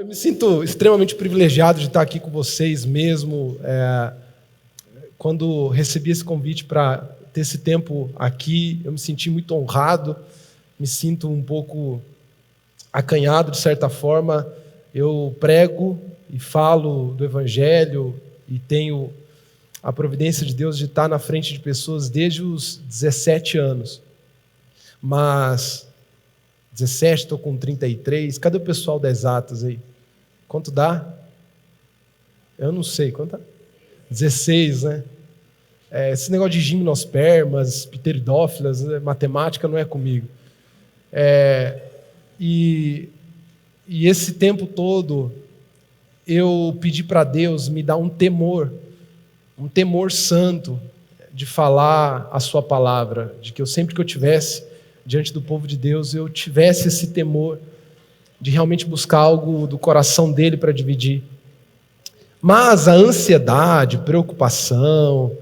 Eu me sinto extremamente privilegiado de estar aqui com vocês mesmo. Quando recebi esse convite para ter esse tempo aqui, eu me senti muito honrado, me sinto um pouco acanhado de certa forma. Eu prego e falo do Evangelho e tenho a providência de Deus de estar na frente de pessoas desde os 17 anos. Mas 17, estou com 33. Cadê o pessoal das exatas aí? Quanto dá? Eu não sei. Quanto dá? 16, né? Esse negócio de gimnospermas, pteridófilas, né? Matemática não é comigo. E esse tempo todo eu pedi para Deus me dar um temor santo de falar a sua palavra, de que sempre que eu tivesse diante do povo de Deus, eu tivesse esse temor de realmente buscar algo do coração dele para dividir. Mas a ansiedade, preocupação,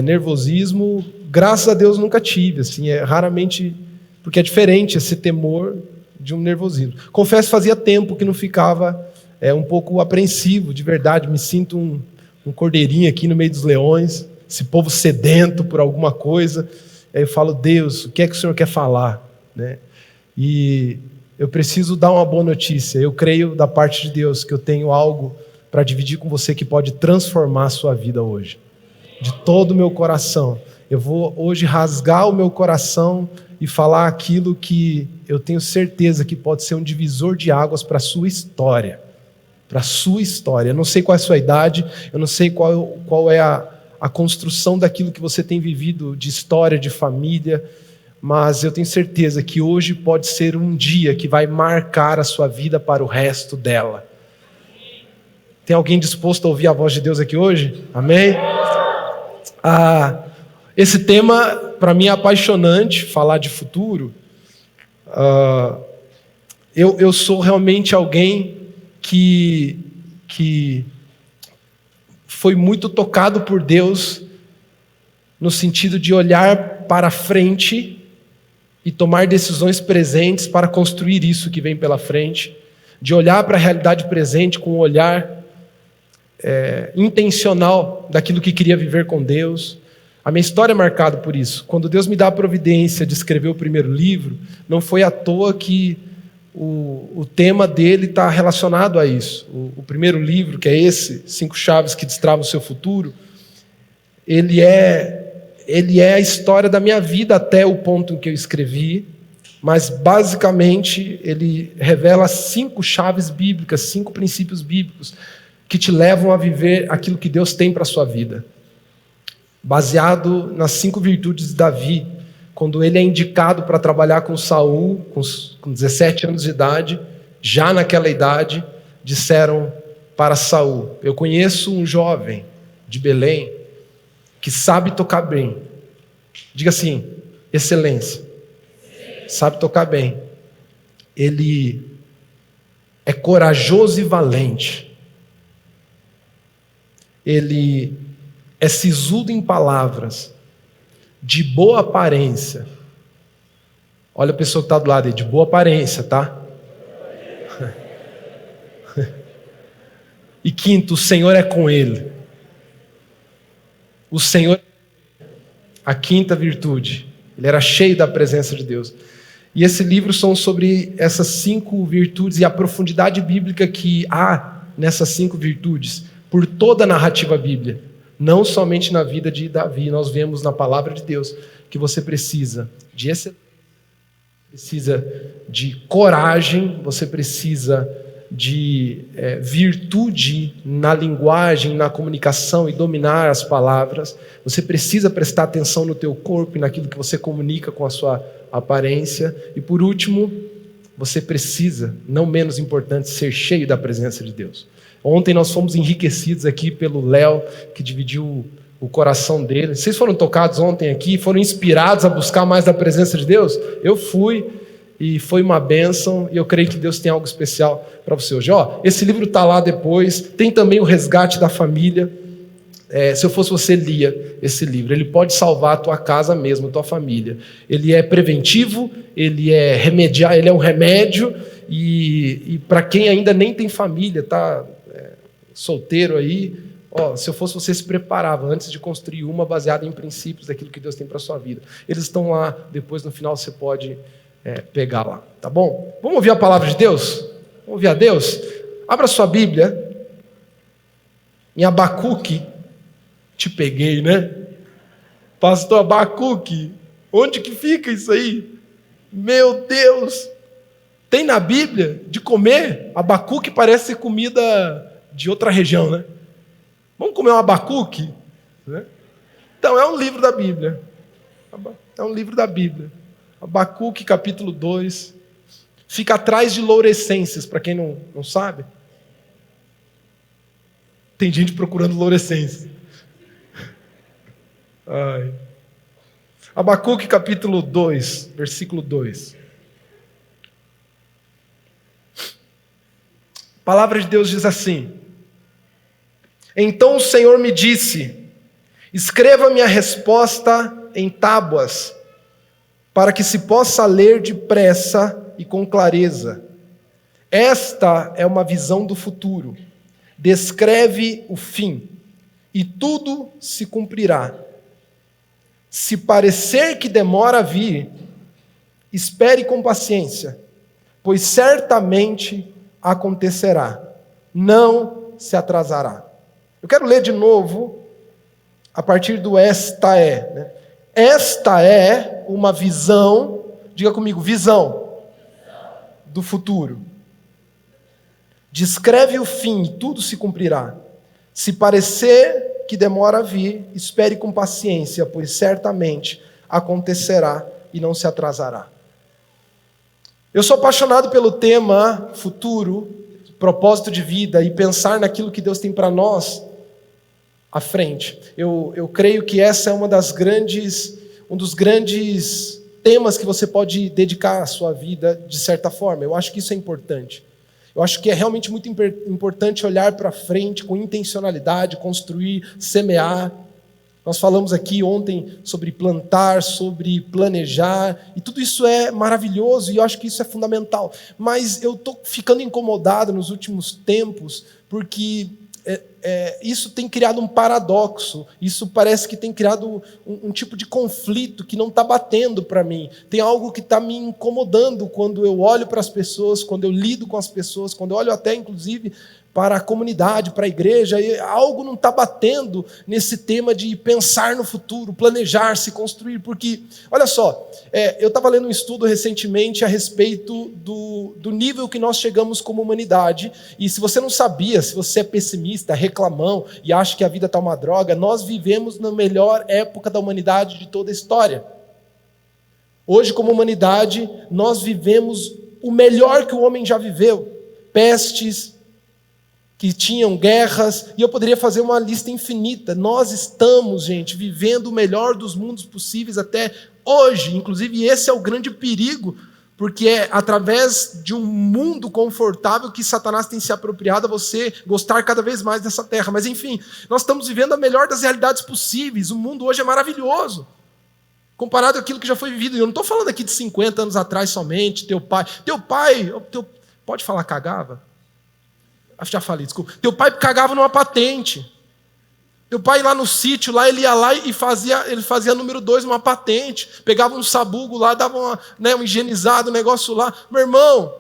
nervosismo, graças a Deus nunca tive, assim, raramente, porque é diferente esse temor de um nervosismo. Confesso que fazia tempo que não ficava um pouco apreensivo, de verdade, me sinto um cordeirinho aqui no meio dos leões, esse povo sedento por alguma coisa. Aí eu falo, Deus, o que é que o Senhor quer falar? Né? E eu preciso dar uma boa notícia. Eu creio da parte de Deus que eu tenho algo para dividir com você que pode transformar a sua vida hoje. De todo o meu coração. Eu vou hoje rasgar o meu coração e falar aquilo que eu tenho certeza que pode ser um divisor de águas para a sua história. Para a sua história. Eu não sei qual é a sua idade, eu não sei qual é a construção daquilo que você tem vivido de história, de família, mas eu tenho certeza que hoje pode ser um dia que vai marcar a sua vida para o resto dela. Tem alguém disposto a ouvir a voz de Deus aqui hoje? Amém? Esse tema, para mim, é apaixonante, falar de futuro. Eu sou realmente alguém que foi muito tocado por Deus no sentido de olhar para frente e tomar decisões presentes para construir isso que vem pela frente, de olhar para a realidade presente com um olhar intencional daquilo que queria viver com Deus. A minha história é marcada por isso. Quando Deus me dá a providência de escrever o primeiro livro, não foi à toa que o tema dele está relacionado a isso. O primeiro livro, que é esse, 5 Chaves que Destravam o Seu Futuro, ele é a história da minha vida até o ponto em que eu escrevi, mas basicamente ele revela 5 chaves bíblicas, 5 princípios bíblicos que te levam a viver aquilo que Deus tem para a sua vida. Baseado nas 5 virtudes de Davi, quando ele é indicado para trabalhar com Saul, com 17 anos de idade, já naquela idade, disseram para Saul: eu conheço um jovem de Belém que sabe tocar bem. Diga assim, excelência. Sabe tocar bem. Ele é corajoso e valente. Ele é sisudo em palavras, de boa aparência. Olha a pessoa que está do lado aí, de boa aparência, tá? E quinto, o Senhor é com ele. O Senhor, a quinta virtude. Ele era cheio da presença de Deus. E esse livro são sobre essas 5 virtudes e a profundidade bíblica que há nessas 5 virtudes, por toda a narrativa bíblica. Não somente na vida de Davi, nós vemos na palavra de Deus que você precisa de excelência, precisa de coragem, você precisa de virtude na linguagem, na comunicação e dominar as palavras. Você precisa prestar atenção no teu corpo e naquilo que você comunica com a sua aparência. E por último, você precisa, não menos importante, ser cheio da presença de Deus. Ontem nós fomos enriquecidos aqui pelo Léo, que dividiu o coração dele. Vocês foram tocados ontem aqui? Foram inspirados a buscar mais da presença de Deus? Eu fui, e foi uma bênção, e eu creio que Deus tem algo especial para você hoje. Esse livro está lá depois, tem também o Resgate da Família. Se eu fosse você, lia esse livro. Ele pode salvar a tua casa mesmo, a tua família. Ele é preventivo, ele é remediar, ele é um remédio, E para quem ainda nem tem família, tá solteiro aí, se eu fosse você, se preparava antes de construir uma baseada em princípios daquilo que Deus tem para a sua vida. Eles estão lá, depois no final você pode pegar lá, tá bom? Vamos ouvir a palavra de Deus? Vamos ouvir a Deus? Abra sua Bíblia em Abacuque. Te peguei, né? Pastor Abacuque, onde que fica isso aí? Meu Deus! Tem na Bíblia de comer? Abacuque parece ser comida de outra região, né? Vamos comer um abacuque? Né? Então, é um livro da Bíblia. É um livro da Bíblia. Abacuque, capítulo 2. Fica atrás de Lourescências, para quem não sabe. Tem gente procurando Lourescências. Ai. Abacuque, capítulo 2, versículo 2. A palavra de Deus diz assim: Então o Senhor me disse: escreva minha resposta em tábuas, para que se possa ler depressa e com clareza. Esta é uma visão do futuro. Descreve o fim, e tudo se cumprirá. Se parecer que demora a vir, espere com paciência, pois certamente acontecerá, não se atrasará. Eu quero ler de novo a partir do esta é. Né? Esta é uma visão, diga comigo, visão do futuro. Descreve o fim e tudo se cumprirá. Se parecer que demora a vir, espere com paciência, pois certamente acontecerá e não se atrasará. Eu sou apaixonado pelo tema futuro, propósito de vida e pensar naquilo que Deus tem para nós à frente. Eu creio que essa é um dos grandes temas que você pode dedicar à sua vida de certa forma. Eu acho que isso é importante. Eu acho que é realmente muito importante olhar para frente com intencionalidade, construir, semear. Nós falamos aqui ontem sobre plantar, sobre planejar, e tudo isso é maravilhoso e eu acho que isso é fundamental. Mas eu estou ficando incomodado nos últimos tempos, porque isso tem criado um paradoxo, isso parece que tem criado um tipo de conflito que não está batendo para mim. Tem algo que está me incomodando quando eu olho para as pessoas, quando eu lido com as pessoas, quando eu olho até inclusive para a comunidade, para a igreja, e algo não está batendo nesse tema de pensar no futuro, planejar, se construir, porque, olha só, eu estava lendo um estudo recentemente a respeito do nível que nós chegamos como humanidade, e se você não sabia, se você é pessimista, reclamão, e acha que a vida está uma droga, nós vivemos na melhor época da humanidade de toda a história. Hoje, como humanidade, nós vivemos o melhor que o homem já viveu. Pestes, que tinham guerras, e eu poderia fazer uma lista infinita. Nós estamos, gente, vivendo o melhor dos mundos possíveis até hoje. Inclusive, esse é o grande perigo, porque é através de um mundo confortável que Satanás tem se apropriado a você gostar cada vez mais dessa terra. Mas, enfim, nós estamos vivendo a melhor das realidades possíveis. O mundo hoje é maravilhoso, comparado àquilo que já foi vivido. Eu não estou falando aqui de 50 anos atrás somente. Teu pai pode falar cagava? Já falei, desculpa. Teu pai cagava numa patente. Teu pai lá no sítio, lá ele ia lá e fazia número 2 numa patente. Pegava um sabugo lá, dava um higienizado, um negócio lá. Meu irmão,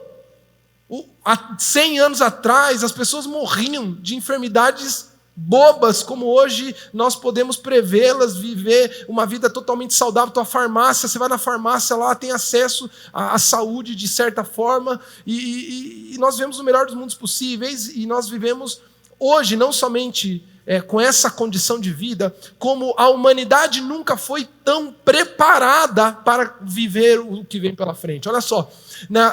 há 100 anos atrás, as pessoas morriam de enfermidades bobas, como hoje nós podemos prevê-las, viver uma vida totalmente saudável. Tua farmácia, você vai na farmácia lá, tem acesso à saúde de certa forma, e nós vivemos o melhor dos mundos possíveis, e nós vivemos hoje não somente com essa condição de vida, como a humanidade nunca foi tão preparada para viver o que vem pela frente. Olha só,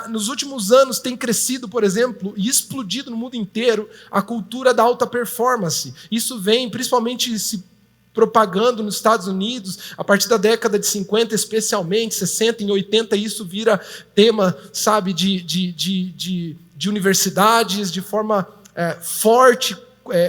nos últimos anos tem crescido, por exemplo, e explodido no mundo inteiro a cultura da alta performance. Isso vem principalmente se propagando nos Estados Unidos, a partir da década de 50, especialmente, 60, em 80, isso vira tema, sabe, de universidades, de forma forte,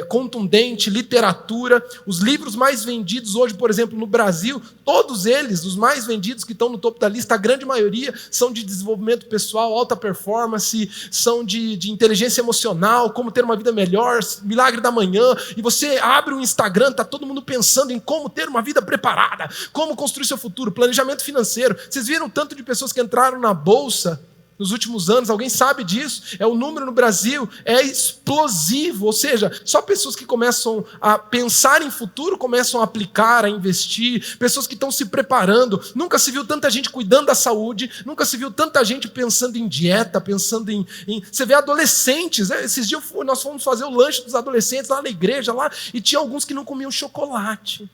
contundente, literatura. Os livros mais vendidos hoje, por exemplo, no Brasil, todos eles, os mais vendidos que estão no topo da lista, a grande maioria são de desenvolvimento pessoal, alta performance, são de inteligência emocional, como ter uma vida melhor, milagre da manhã. E você abre o Instagram, está todo mundo pensando em como ter uma vida preparada, como construir seu futuro, planejamento financeiro. Vocês viram o tanto de pessoas que entraram na bolsa nos últimos anos? Alguém sabe disso? O número no Brasil é explosivo, ou seja, só pessoas que começam a pensar em futuro, começam a aplicar, a investir, pessoas que estão se preparando. Nunca se viu tanta gente cuidando da saúde, nunca se viu tanta gente pensando em dieta, pensando em... Você vê adolescentes, esses dias nós fomos fazer o lanche dos adolescentes lá na igreja, e tinha alguns que não comiam chocolate.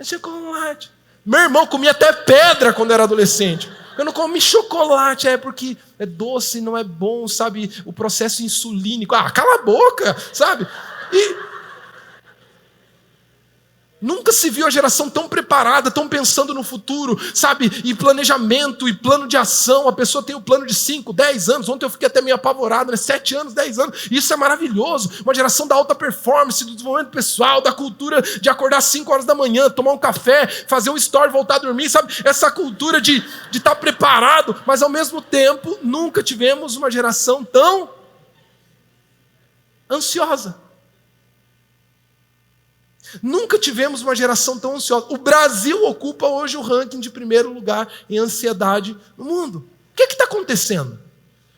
Chocolate. Meu irmão comia até pedra quando era adolescente. Eu não comi chocolate, porque é doce, não é bom, sabe? O processo insulínico. Cala a boca, sabe? E nunca se viu a geração tão preparada, tão pensando no futuro, sabe? E planejamento, e plano de ação. A pessoa tem o plano de 5, 10 anos. Ontem eu fiquei até meio apavorado, 7 anos, 10 anos. Isso é maravilhoso. Uma geração da alta performance, do desenvolvimento pessoal, da cultura de acordar às 5 horas da manhã, tomar um café, fazer um story, voltar a dormir, sabe? Essa cultura de estar preparado, mas ao mesmo tempo nunca tivemos uma geração tão ansiosa. Nunca tivemos uma geração tão ansiosa. O Brasil ocupa hoje o ranking de primeiro lugar em ansiedade no mundo. O que está acontecendo?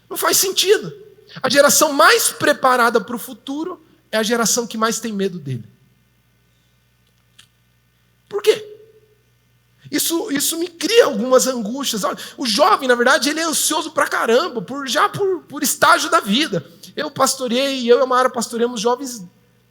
Não faz sentido. A geração mais preparada para o futuro é a geração que mais tem medo dele. Por quê? Isso me cria algumas angústias. Olha, o jovem, na verdade, ele é ansioso pra caramba, por estágio da vida. Eu e a Mara pastoreamos jovens,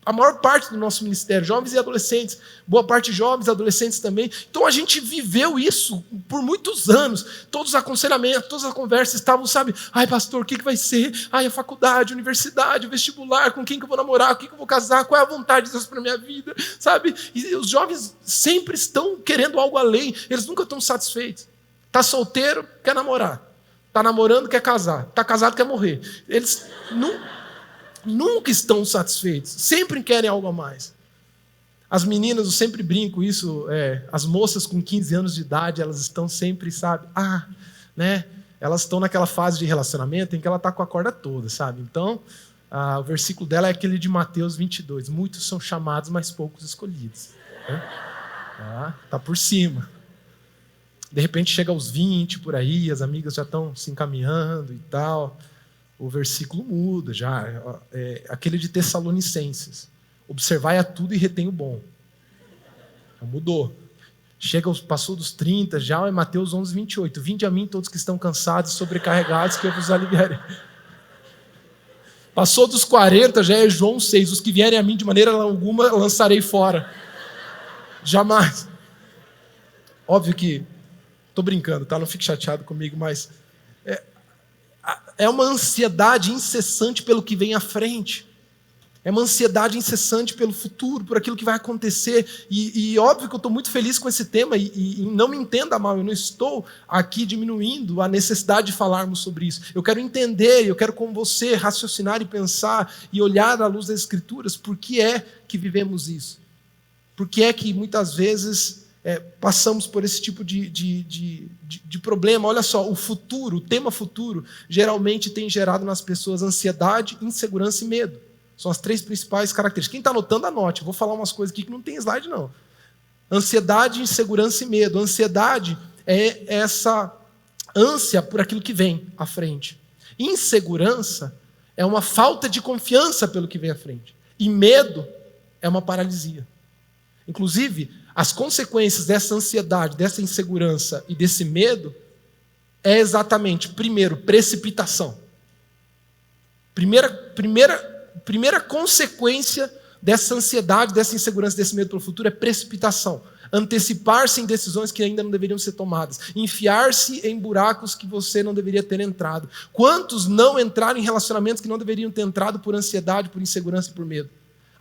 a maior parte do nosso ministério, jovens e adolescentes, boa parte jovens e adolescentes também. Então a gente viveu isso por muitos anos. Todos os aconselhamentos, todas as conversas estavam, sabe? Pastor, o que vai ser? A faculdade, a universidade, o vestibular, com quem que eu vou namorar, com quem que eu vou casar, qual é a vontade de Deus para a minha vida, sabe? E os jovens sempre estão querendo algo além, eles nunca estão satisfeitos. Está solteiro, quer namorar. Está namorando, quer casar. Está casado, quer morrer. Eles nunca estão satisfeitos, sempre querem algo a mais. As meninas, eu sempre brinco isso, as moças com 15 anos de idade, elas estão sempre, sabe, elas estão naquela fase de relacionamento em que ela está com a corda toda, sabe? Então, o versículo dela é aquele de Mateus 22, muitos são chamados, mas poucos escolhidos. Está por cima. De repente chega aos 20 por aí, as amigas já estão se encaminhando e tal. O versículo muda já, aquele de Tessalonicenses. Observai a tudo e retém o bom. Mudou. Passou dos 30, já é Mateus 11, 28. Vinde a mim todos que estão cansados e sobrecarregados, que eu vos aliviarei. Passou dos 40, já é João 6. Os que vierem a mim de maneira alguma lançarei fora. Jamais. Óbvio que, estou brincando, tá? Não fique chateado comigo, mas... É uma ansiedade incessante pelo que vem à frente. É uma ansiedade incessante pelo futuro, por aquilo que vai acontecer. E óbvio que eu estou muito feliz com esse tema, e não me entenda mal, eu não estou aqui diminuindo a necessidade de falarmos sobre isso. Eu quero entender, eu quero com você raciocinar e pensar e olhar à luz das Escrituras, por que é que vivemos isso? Por que é que muitas vezes... passamos por esse tipo de problema. Olha só, o tema futuro, geralmente tem gerado nas pessoas ansiedade, insegurança e medo. São as 3 principais características. Quem está anotando, anote. Eu vou falar umas coisas aqui que não tem slide, não. Ansiedade, insegurança e medo. Ansiedade é essa ânsia por aquilo que vem à frente. Insegurança é uma falta de confiança pelo que vem à frente. E medo é uma paralisia. Inclusive, as consequências dessa ansiedade, dessa insegurança e desse medo é exatamente, primeiro, precipitação. Primeira consequência dessa ansiedade, dessa insegurança, desse medo pelo futuro é precipitação. Antecipar-se em decisões que ainda não deveriam ser tomadas. Enfiar-se em buracos que você não deveria ter entrado. Quantos não entraram em relacionamentos que não deveriam ter entrado por ansiedade, por insegurança e por medo?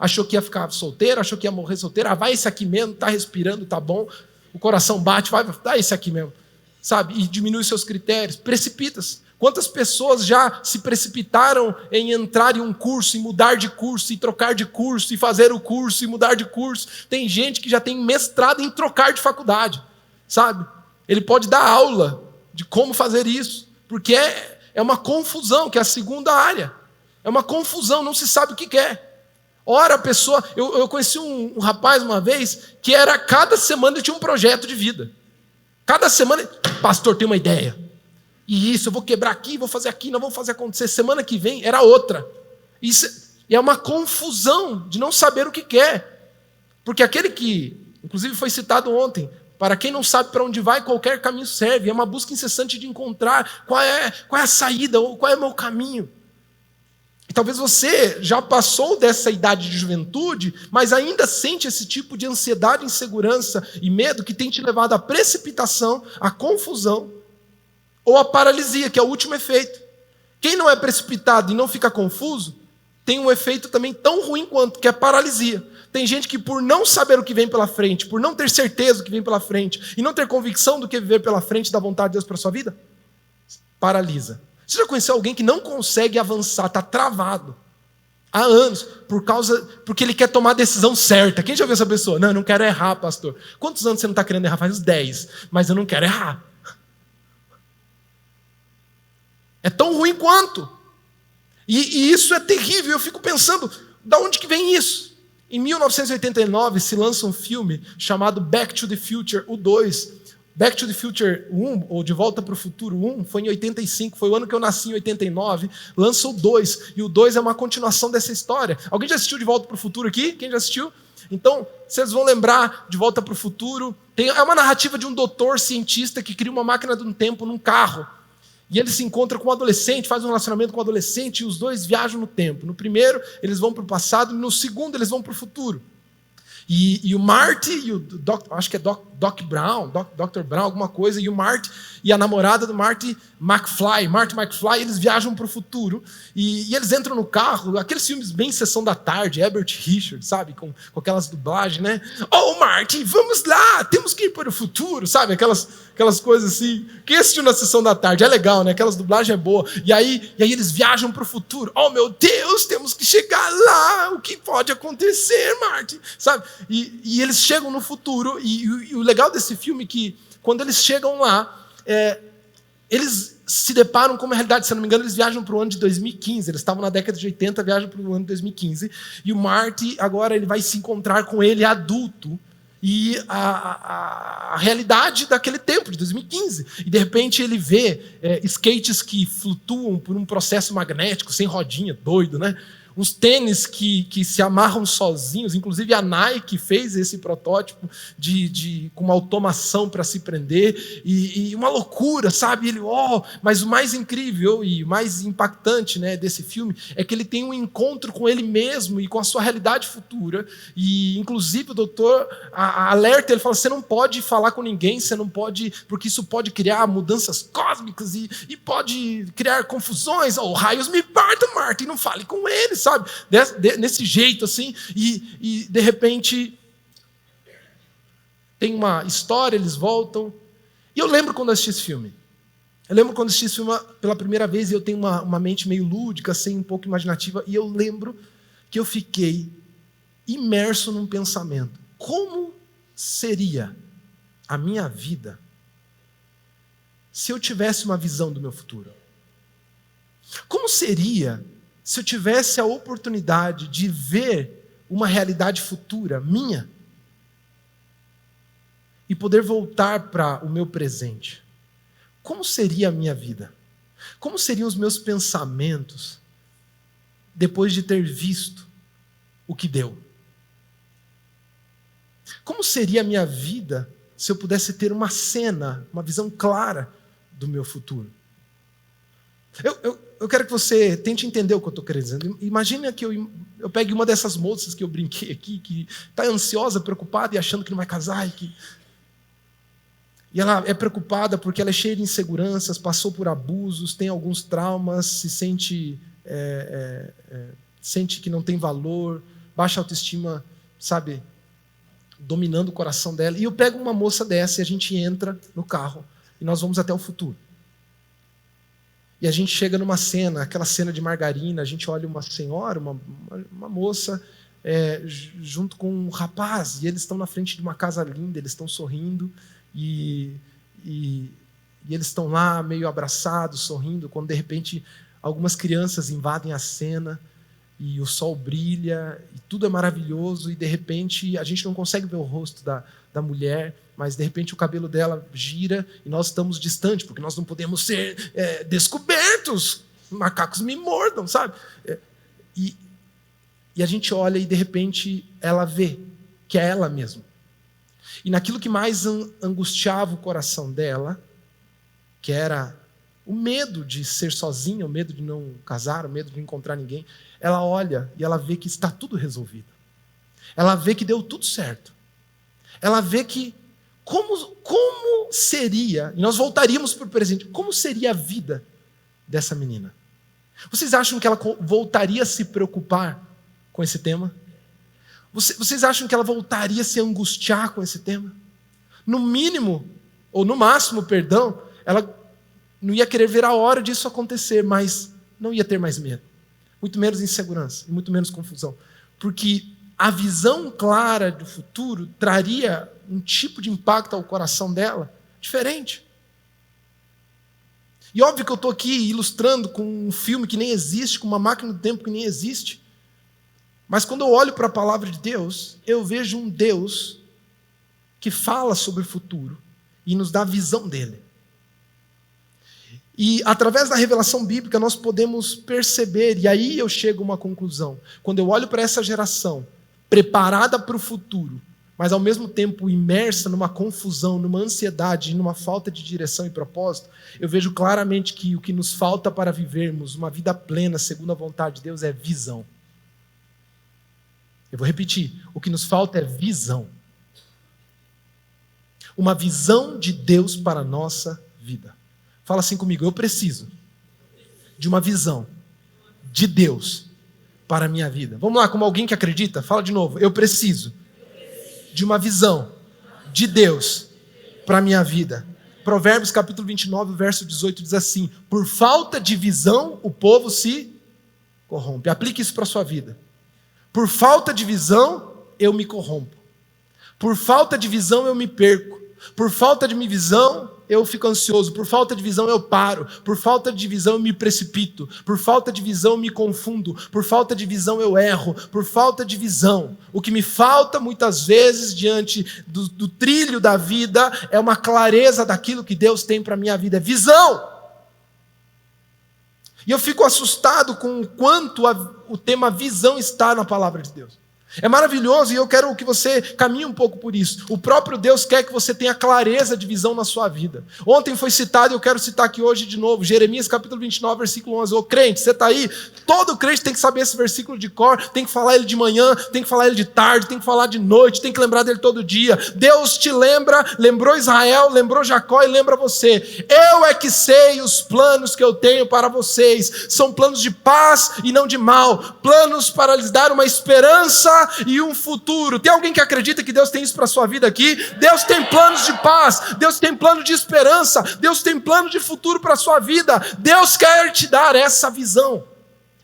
Achou que ia ficar solteiro, achou que ia morrer solteiro. Vai esse aqui mesmo, está respirando, está bom. O coração bate, vai esse aqui mesmo. Sabe? E diminui seus critérios. Precipita-se. Quantas pessoas já se precipitaram em entrar em um curso, e mudar de curso, e trocar de curso, e fazer o curso, e mudar de curso. Tem gente que já tem mestrado em trocar de faculdade, sabe? Ele pode dar aula de como fazer isso, porque é uma confusão, que é a segunda área. É uma confusão, não se sabe o que quer. Ora, a pessoa... Eu conheci um rapaz uma vez, que era, cada semana ele tinha um projeto de vida. Cada semana, pastor, tem uma ideia. E isso, eu vou quebrar aqui, vou fazer aqui, não vou fazer acontecer. Semana que vem era outra. Isso é uma confusão de não saber o que quer. Porque aquele que, inclusive foi citado ontem, para quem não sabe para onde vai, qualquer caminho serve. É uma busca incessante de encontrar qual é a saída, ou qual é o meu caminho. E talvez você já passou dessa idade de juventude, mas ainda sente esse tipo de ansiedade, insegurança e medo que tem te levado à precipitação, à confusão, ou a paralisia, que é o último efeito. Quem não é precipitado e não fica confuso, tem um efeito também tão ruim quanto, que é a paralisia. Tem gente que, por não saber o que vem pela frente, por não ter certeza do que vem pela frente, e não ter convicção do que viver pela frente da vontade de Deus para a sua vida, paralisa. Você já conheceu alguém que não consegue avançar, está travado há anos, porque ele quer tomar a decisão certa? Quem já viu essa pessoa? Não, eu não quero errar, pastor. Quantos anos você não está querendo errar? Faz uns 10, mas eu não quero errar. É tão ruim quanto. E isso é terrível. Eu fico pensando, da onde que vem isso? Em 1989 se lança um filme chamado Back to the Future, o 2. Back to the Future 1, ou De Volta para o Futuro 1, foi em 85, foi o ano que eu nasci, em 89. Lança o 2, e o 2 é uma continuação dessa história. Alguém já assistiu De Volta para o Futuro aqui? Quem já assistiu? Então, vocês vão lembrar De Volta para o Futuro. É uma narrativa de um doutor cientista que cria uma máquina do tempo num carro. E ele se encontra com um adolescente, faz um relacionamento com um adolescente, e os dois viajam no tempo. No primeiro, eles vão para o passado, e no segundo, eles vão para o futuro. E o Marty, e o acho que é Dr. Brown, alguma coisa, e o Marty, e a namorada do Marty McFly, eles viajam para o futuro, e eles entram no carro, aqueles filmes bem Sessão da Tarde, Herbert Richards, sabe, com aquelas dublagens, né? Oh, Marty, vamos lá, temos que ir para o futuro, sabe, aquelas coisas assim. Quem assistiu na Sessão da Tarde? É legal, né? Aquelas dublagens é boa. E aí eles viajam para o futuro. Oh, meu Deus, temos que chegar lá. O que pode acontecer, Marty? Sabe? E eles chegam no futuro. E o legal desse filme é que, quando eles chegam lá, eles se deparam com uma realidade. Se eu não me engano, eles viajam para o ano de 2015. Eles estavam na década de 80, viajam para o ano de 2015. E o Marty, agora, ele vai se encontrar com ele adulto. E a realidade daquele tempo, de 2015. E de repente ele vê skates que flutuam por um processo magnético, sem rodinha, doido, né? Uns tênis que se amarram sozinhos. Inclusive a Nike fez esse protótipo com uma automação para se prender. E uma loucura, sabe? Mas o mais incrível e o mais impactante, né, desse filme é que ele tem um encontro com ele mesmo e com a sua realidade futura. E inclusive o doutor alerta, ele fala: você não pode falar com ninguém, você não pode, porque isso pode criar mudanças cósmicas e pode criar confusões. Raios me partam, Marta, e não fale com ele, sabe? Nesse jeito assim, e de repente tem uma história, eles voltam. E eu lembro quando assisti esse filme. Pela primeira vez, e eu tenho uma mente meio lúdica, assim, um pouco imaginativa, e eu lembro que eu fiquei imerso num pensamento: como seria a minha vida se eu tivesse uma visão do meu futuro? Como seria se eu tivesse a oportunidade de ver uma realidade futura minha e poder voltar para o meu presente? Como seria a minha vida? Como seriam os meus pensamentos depois de ter visto o que deu? Como seria a minha vida se eu pudesse ter uma cena, uma visão clara do meu futuro? Eu quero que você tente entender o que eu estou querendo dizer. Imagina que eu pegue uma dessas moças que eu brinquei aqui, que está ansiosa, preocupada e achando que não vai casar. E ela é preocupada porque ela é cheia de inseguranças, passou por abusos, tem alguns traumas, se sente que não tem valor, baixa autoestima, sabe, dominando o coração dela. E eu pego uma moça dessa e a gente entra no carro e nós vamos até o futuro. E a gente chega numa cena, aquela cena de margarina, a gente olha uma senhora, uma moça, junto com um rapaz, e eles estão na frente de uma casa linda, eles estão sorrindo, e eles estão lá meio abraçados, sorrindo, quando de repente algumas crianças invadem a cena, e o sol brilha, e tudo é maravilhoso, e de repente a gente não consegue ver o rosto da mulher, mas de repente o cabelo dela gira e nós estamos distantes, porque nós não podemos ser descobertos, macacos me mordam, sabe? E a gente olha e de repente ela vê que é ela mesma. E naquilo que mais angustiava o coração dela, que era o medo de ser sozinha, o medo de não casar, o medo de não encontrar ninguém, ela olha e ela vê que está tudo resolvido. Ela vê que deu tudo certo. Ela vê que como seria, e nós voltaríamos para o presente, como seria a vida dessa menina? Vocês acham que ela voltaria a se preocupar com esse tema? Vocês acham que ela voltaria a se angustiar com esse tema? No mínimo, ou no máximo, perdão, ela não ia querer ver a hora disso acontecer, mas não ia ter mais medo. Muito menos insegurança, e muito menos confusão. Porque a visão clara do futuro traria um tipo de impacto ao coração dela diferente. E óbvio que eu estou aqui ilustrando com um filme que nem existe, com uma máquina do tempo que nem existe. Mas quando eu olho para a palavra de Deus, eu vejo um Deus que fala sobre o futuro e nos dá a visão dele. E através da revelação bíblica nós podemos perceber, e aí eu chego a uma conclusão. Quando eu olho para essa geração, preparada para o futuro, mas ao mesmo tempo imersa numa confusão, numa ansiedade, numa falta de direção e propósito, eu vejo claramente que o que nos falta para vivermos uma vida plena, segundo a vontade de Deus, é visão. Eu vou repetir, o que nos falta é visão. Uma visão de Deus para a nossa vida. Fala assim comigo, eu preciso de uma visão de Deus para a minha vida. Vamos lá, como alguém que acredita, fala de novo, eu preciso de uma visão de Deus para a minha vida. Provérbios capítulo 29, verso 18 diz assim, por falta de visão o povo se corrompe. Aplique isso para a sua vida. Por falta de visão eu me corrompo. Por falta de visão eu me perco. Por falta de visão eu fico ansioso, por falta de visão eu paro, por falta de visão eu me precipito, por falta de visão eu me confundo, por falta de visão eu erro, por falta de visão. O que me falta muitas vezes diante do trilho da vida é uma clareza daquilo que Deus tem para a minha vida, é visão. E eu fico assustado com o quanto o tema visão está na palavra de Deus. É maravilhoso e eu quero que você caminhe um pouco por isso. O próprio Deus quer que você tenha clareza de visão na sua vida. Ontem foi citado e eu quero citar aqui hoje de novo, Jeremias capítulo 29, versículo 11. Ô crente, você está aí? Todo crente tem que saber esse versículo de cor, tem que falar ele de manhã, tem que falar ele de tarde, tem que falar de noite, tem que lembrar dele todo dia. Deus te lembra, lembrou Israel, lembrou Jacó e lembra você. Eu é que sei os planos que eu tenho para vocês. São planos de paz e não de mal. Planos para lhes dar uma esperança e um futuro. Tem alguém que acredita que Deus tem isso para a sua vida aqui? Deus tem planos de paz, Deus tem plano de esperança, Deus tem plano de futuro para a sua vida. Deus quer te dar essa visão,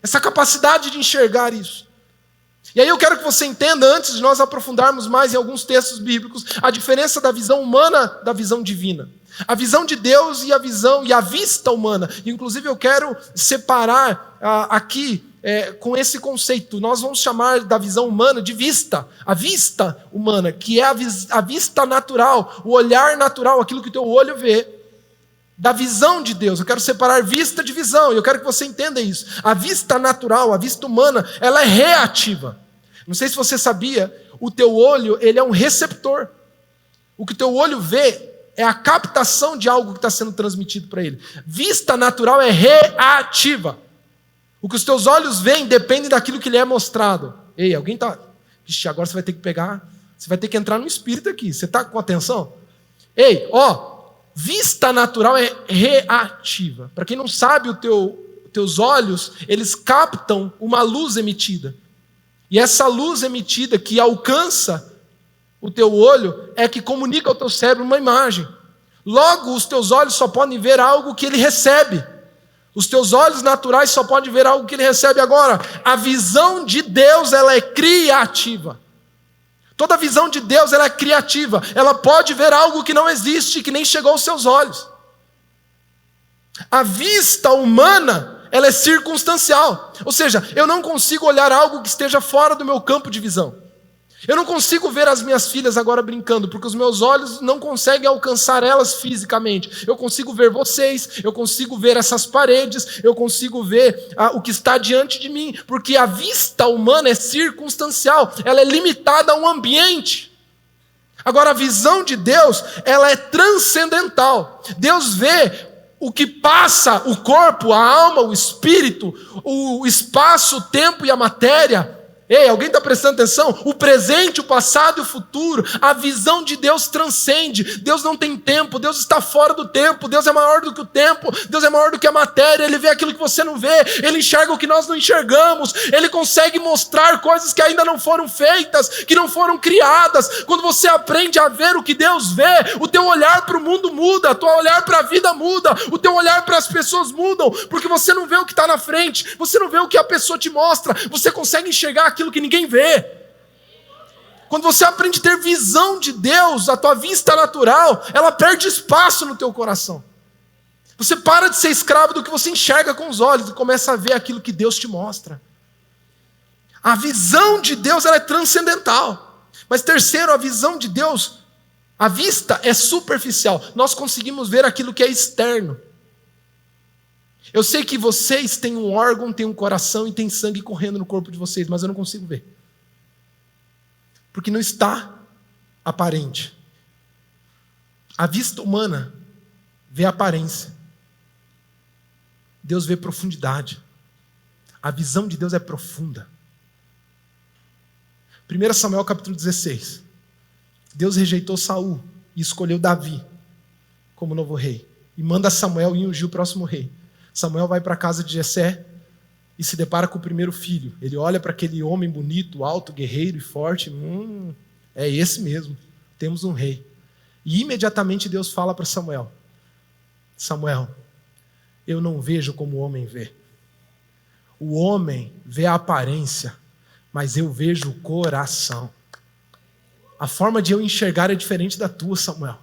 essa capacidade de enxergar isso. E aí eu quero que você entenda, antes de nós aprofundarmos mais em alguns textos bíblicos, a diferença da visão humana da visão divina. A visão de Deus e a visão e a vista humana. Inclusive eu quero separar aqui com esse conceito. Nós vamos chamar da visão humana de vista. A vista humana, que é a vista natural, o olhar natural, aquilo que o teu olho vê. Da visão de Deus. Eu quero separar vista de visão. E eu quero que você entenda isso. A vista natural, a vista humana, ela é reativa. Não sei se você sabia, o teu olho, ele é um receptor. O que o teu olho vê é a captação de algo que está sendo transmitido para ele. Vista natural é reativa. O que os teus olhos veem depende daquilo que lhe é mostrado. Ei, alguém está... Ixi, agora você vai ter que pegar... Você vai ter que entrar no espírito aqui. Você está com atenção? Ei, vista natural é reativa. Para quem não sabe, teus olhos, eles captam uma luz emitida. E essa luz emitida que alcança o teu olho é que comunica ao teu cérebro uma imagem. Logo, os teus olhos só podem ver algo que ele recebe. Os teus olhos naturais só podem ver algo que ele recebe agora. A visão de Deus, ela é criativa. Toda visão de Deus, ela é criativa. Ela pode ver algo que não existe, que nem chegou aos seus olhos. A vista humana, ela é circunstancial. Ou seja, eu não consigo olhar algo que esteja fora do meu campo de visão. Eu não consigo ver as minhas filhas agora brincando, porque os meus olhos não conseguem alcançar elas fisicamente. Eu consigo ver vocês, eu consigo ver essas paredes, eu consigo ver o que está diante de mim, porque a vista humana é circunstancial, ela é limitada a um ambiente. Agora, a visão de Deus, ela é transcendental. Deus vê o que passa o corpo, a alma, o espírito, o espaço, o tempo e a matéria. Ei, alguém está prestando atenção? O presente, o passado e o futuro. A visão de Deus transcende. Deus não tem tempo, Deus está fora do tempo. Deus é maior do que o tempo, Deus é maior do que a matéria. Ele vê aquilo que você não vê, Ele enxerga o que nós não enxergamos. Ele consegue mostrar coisas que ainda não foram feitas, que não foram criadas. Quando você aprende a ver o que Deus vê, o teu olhar para o mundo muda, o teu olhar para a vida muda, o teu olhar para as pessoas mudam, porque você não vê o que está na frente, você não vê o que a pessoa te mostra, você consegue enxergar aquilo que ninguém vê. Quando você aprende a ter visão de Deus, a tua vista natural, ela perde espaço no teu coração. Você para de ser escravo do que você enxerga com os olhos e começa a ver aquilo que Deus te mostra. A visão de Deus, ela é transcendental. Mas terceiro, a visão de Deus, a vista é superficial. Nós conseguimos ver aquilo que é externo. Eu sei que vocês têm um órgão, têm um coração e têm sangue correndo no corpo de vocês, mas eu não consigo ver. Porque não está aparente. A vista humana vê a aparência. Deus vê profundidade. A visão de Deus é profunda. 1 Samuel capítulo 16. Deus rejeitou Saul e escolheu Davi como novo rei. E manda Samuel ir ungir o próximo rei. Samuel vai para a casa de Jessé e se depara com o primeiro filho. Ele olha para aquele homem bonito, alto, guerreiro e forte. É esse mesmo. Temos um rei. E imediatamente Deus fala para Samuel: Samuel, eu não vejo como o homem vê. O homem vê a aparência, mas eu vejo o coração. A forma de eu enxergar é diferente da tua, Samuel.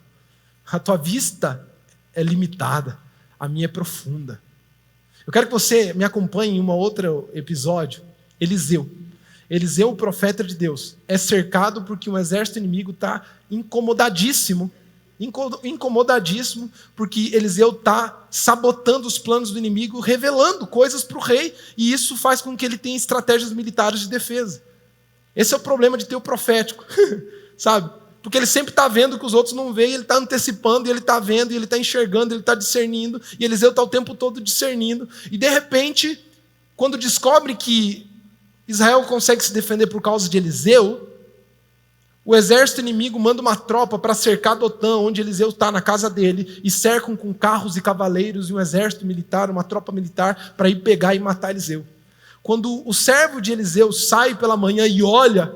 A tua vista é limitada, a minha é profunda. Eu quero que você me acompanhe em um outro episódio. Eliseu, o profeta de Deus, é cercado porque um exército inimigo está incomodadíssimo, porque Eliseu está sabotando os planos do inimigo, revelando coisas para o rei, e isso faz com que ele tenha estratégias militares de defesa. Esse é o problema de ter o profético, sabe? Porque ele sempre está vendo o que os outros não veem, ele está antecipando, e ele está vendo, e ele está enxergando, ele está discernindo, e Eliseu está o tempo todo discernindo, e de repente, quando descobre que Israel consegue se defender por causa de Eliseu, o exército inimigo manda uma tropa para cercar Dotã, onde Eliseu está, na casa dele, e cercam com carros e cavaleiros e um exército militar, uma tropa militar, para ir pegar e matar Eliseu. Quando o servo de Eliseu sai pela manhã e olha,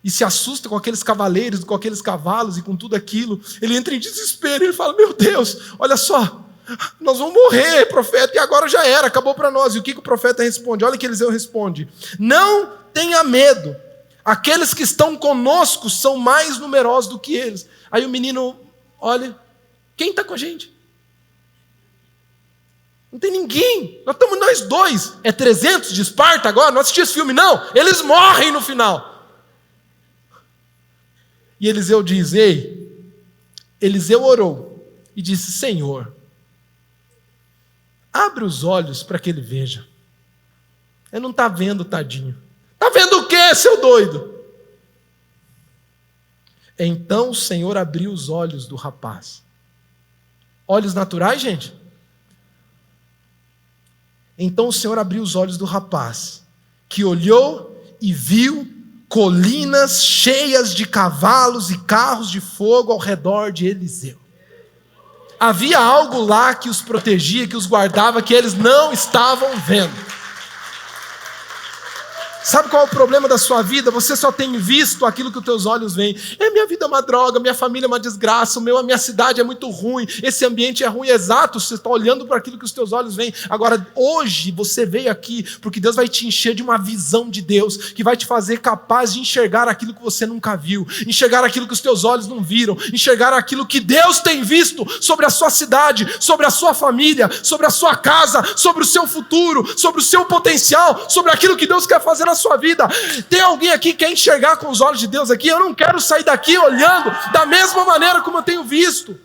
e se assusta com aqueles cavaleiros, com aqueles cavalos e com tudo aquilo, ele entra em desespero, ele fala: meu Deus, olha só, nós vamos morrer, profeta, e agora já era, acabou para nós. E o que o profeta responde? Olha o que Eliseu responde: não tenha medo, aqueles que estão conosco são mais numerosos do que eles. Aí o menino olha: quem está com a gente? Não tem ninguém, nós estamos nós dois. É 300 de Esparta agora? Não assisti esse filme não, eles morrem no final. E Eliseu diz: Eliseu orou e disse: Senhor, abre os olhos para que ele veja. Ele não está vendo, tadinho. Está vendo o quê, seu doido? Então o Senhor abriu os olhos do rapaz. Olhos naturais, gente? Então o Senhor abriu os olhos do rapaz, que olhou e viu colinas cheias de cavalos e carros de fogo ao redor de Eliseu. Havia algo lá que os protegia, que os guardava, que eles não estavam vendo. Sabe qual é o problema da sua vida? Você só tem visto aquilo que os teus olhos veem. Minha vida é uma droga, minha família é uma desgraça, a minha cidade é muito ruim, esse ambiente é ruim. Exato, você está olhando para aquilo que os teus olhos veem. Agora, hoje, você veio aqui porque Deus vai te encher de uma visão de Deus, que vai te fazer capaz de enxergar aquilo que você nunca viu, enxergar aquilo que os teus olhos não viram, enxergar aquilo que Deus tem visto sobre a sua cidade, sobre a sua família, sobre a sua casa, sobre o seu futuro, sobre o seu potencial, sobre aquilo que Deus quer fazer na sua vida. Tem alguém aqui que quer enxergar com os olhos de Deus aqui? Eu não quero sair daqui olhando da mesma maneira como eu tenho visto.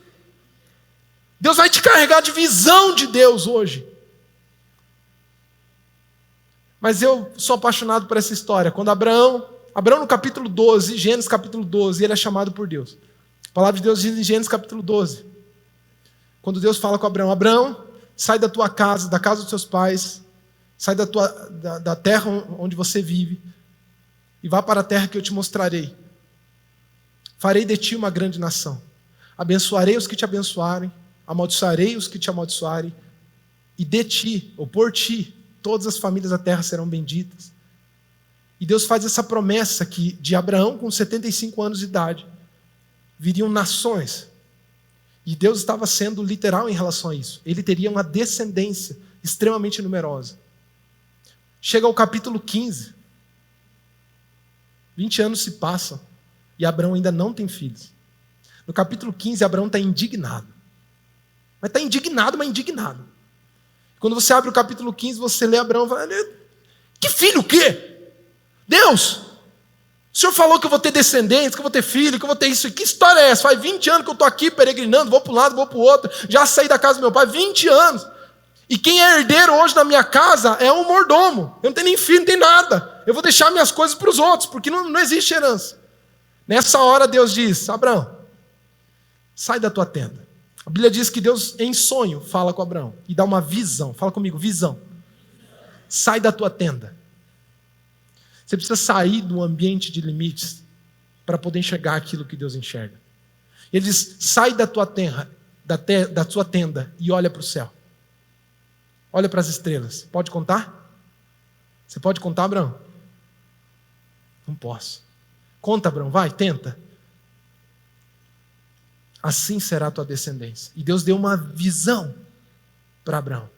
Deus vai te carregar de visão de Deus hoje. Mas eu sou apaixonado por essa história. Quando Abraão no capítulo 12, Gênesis capítulo 12, ele é chamado por Deus. A palavra de Deus diz em Gênesis capítulo 12, quando Deus fala com Abraão: Abraão, sai da tua casa, da casa dos teus pais, sai da terra onde você vive e vá para a terra que eu te mostrarei. Farei de ti uma grande nação. Abençoarei os que te abençoarem, amaldiçoarei os que te amaldiçoarem, e de ti, ou por ti, todas as famílias da terra serão benditas. E Deus faz essa promessa que de Abraão, com 75 anos de idade, viriam nações. E Deus estava sendo literal em relação a isso. Ele teria uma descendência extremamente numerosa. Chega ao capítulo 15. 20 anos se passam e Abraão ainda não tem filhos. No capítulo 15, Abraão está indignado. Mas está indignado, mas indignado. Quando você abre o capítulo 15, você lê Abraão e fala: que filho o quê? Deus, o Senhor falou que eu vou ter descendentes, que eu vou ter filho, que eu vou ter isso. Que história é essa? Faz 20 anos que eu estou aqui peregrinando, vou para um lado, vou para o outro. Já saí da casa do meu pai, 20 anos. E quem é herdeiro hoje na minha casa é um mordomo. Eu não tenho nem filho, não tenho nada. Eu vou deixar minhas coisas para os outros, porque não existe herança. Nessa hora Deus diz: Abraão, sai da tua tenda. A Bíblia diz que Deus, em sonho, fala com Abraão e dá uma visão. Fala comigo, visão. Sai da tua tenda. Você precisa sair do ambiente de limites para poder enxergar aquilo que Deus enxerga. Ele diz: sai da tua terra, da tua tenda e olha para o céu. Olha para as estrelas. Pode contar? Você pode contar, Abraão? Não posso. Conta, Abraão, vai, tenta. Assim será a tua descendência. E Deus deu uma visão para Abraão.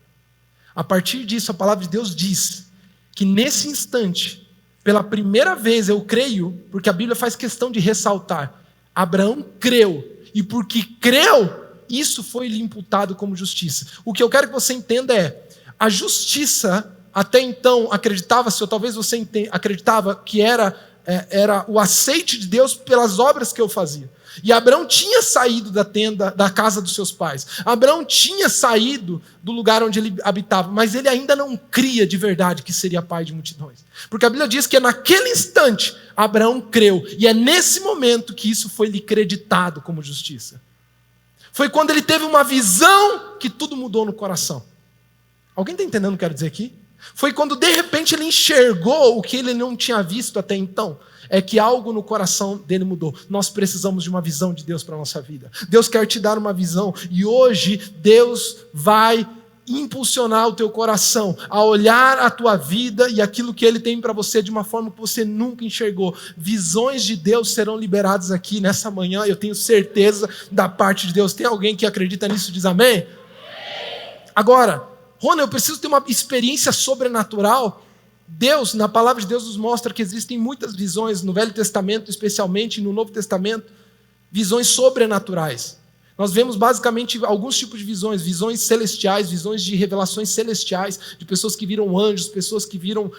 A partir disso, a palavra de Deus diz que nesse instante, pela primeira vez, eu creio, porque a Bíblia faz questão de ressaltar, Abraão creu. E porque creu, isso foi lhe imputado como justiça. O que eu quero que você entenda é: a justiça, até então, acreditava-se, ou talvez você acreditava que era o aceite de Deus pelas obras que eu fazia. E Abraão tinha saído da tenda, da casa dos seus pais. Abraão tinha saído do lugar onde ele habitava, mas ele ainda não cria de verdade que seria pai de multidões. Porque a Bíblia diz que naquele instante Abraão creu, e é nesse momento que isso foi lhe creditado como justiça. Foi quando ele teve uma visão que tudo mudou no coração. Alguém está entendendo o que eu quero dizer aqui? Foi quando de repente ele enxergou o que ele não tinha visto até então. É que algo no coração dele mudou. Nós precisamos de uma visão de Deus para a nossa vida. Deus quer te dar uma visão. E hoje Deus vai impulsionar o teu coração a olhar a tua vida e aquilo que Ele tem para você de uma forma que você nunca enxergou. Visões de Deus serão liberadas aqui nessa manhã. Eu tenho certeza da parte de Deus. Tem alguém que acredita nisso e diz amém? Agora, Rona, eu preciso ter uma experiência sobrenatural. Deus, na palavra de Deus, nos mostra que existem muitas visões, no Velho Testamento especialmente, e no Novo Testamento, visões sobrenaturais. Nós vemos basicamente alguns tipos de visões, visões celestiais, visões de revelações celestiais, de pessoas que viram anjos, pessoas que viram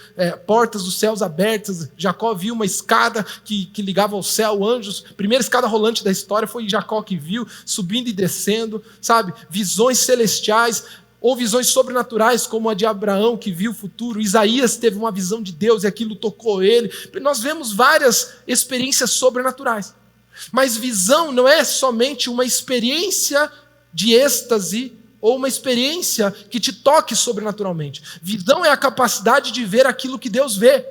portas dos céus abertas. Jacó viu uma escada que ligava ao céu, anjos. A primeira escada rolante da história foi Jacó que viu, subindo e descendo, sabe? Visões celestiais, ou visões sobrenaturais, como a de Abraão, que viu o futuro. Isaías teve uma visão de Deus e aquilo tocou ele. Nós vemos várias experiências sobrenaturais. Mas visão não é somente uma experiência de êxtase ou uma experiência que te toque sobrenaturalmente. Visão é a capacidade de ver aquilo que Deus vê.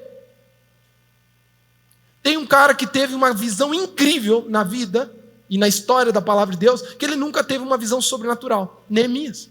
Tem um cara que teve uma visão incrível na vida e na história da palavra de Deus, que ele nunca teve uma visão sobrenatural. Neemias.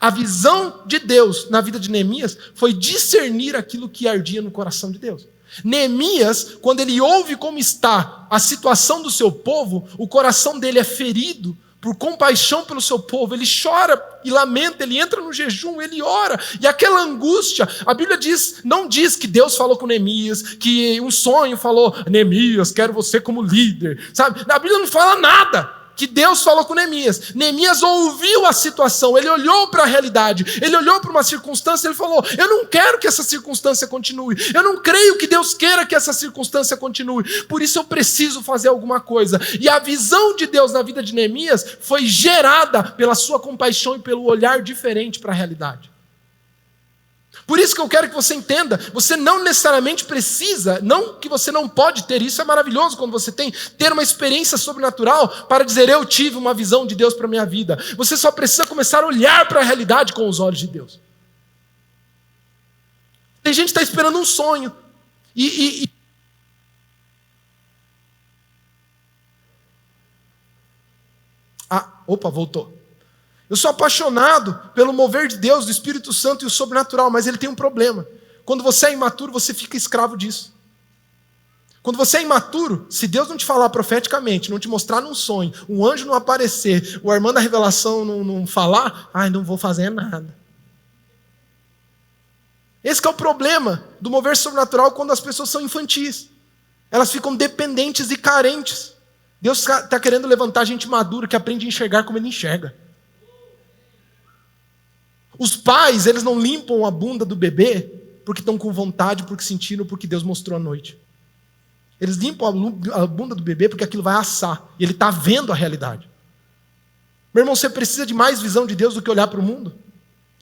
A visão de Deus na vida de Neemias foi discernir aquilo que ardia no coração de Deus. Neemias, quando ele ouve como está a situação do seu povo, o coração dele é ferido por compaixão pelo seu povo, ele chora e lamenta, ele entra no jejum, ele ora, e aquela angústia, a Bíblia não diz que Deus falou com Neemias, que um sonho falou, Neemias, quero você como líder, sabe? A Bíblia não fala nada que Deus falou com Neemias. Neemias ouviu a situação, ele olhou para a realidade, ele olhou para uma circunstância, ele falou, eu não quero que essa circunstância continue, eu não creio que Deus queira que essa circunstância continue, por isso eu preciso fazer alguma coisa. E a visão de Deus na vida de Neemias foi gerada pela sua compaixão e pelo olhar diferente para a realidade. Por isso que eu quero que você entenda, você não necessariamente precisa, não que você não pode ter, isso é maravilhoso quando você ter uma experiência sobrenatural para dizer, eu tive uma visão de Deus para a minha vida. Você só precisa começar a olhar para a realidade com os olhos de Deus. Tem gente que está esperando um sonho, voltou. Eu sou apaixonado pelo mover de Deus, do Espírito Santo e o sobrenatural, mas ele tem um problema. Quando você é imaturo, você fica escravo disso. Quando você é imaturo, se Deus não te falar profeticamente, não te mostrar num sonho, um anjo não aparecer, o irmão da revelação não falar, não vou fazer nada. Esse que é o problema do mover sobrenatural quando as pessoas são infantis. Elas ficam dependentes e carentes. Deus está querendo levantar gente madura que aprende a enxergar como ele enxerga. Os pais, eles não limpam a bunda do bebê porque estão com vontade, porque sentiram, porque Deus mostrou à noite. Eles limpam a bunda do bebê porque aquilo vai assar. E ele está vendo a realidade. Meu irmão, você precisa de mais visão de Deus do que olhar para o mundo?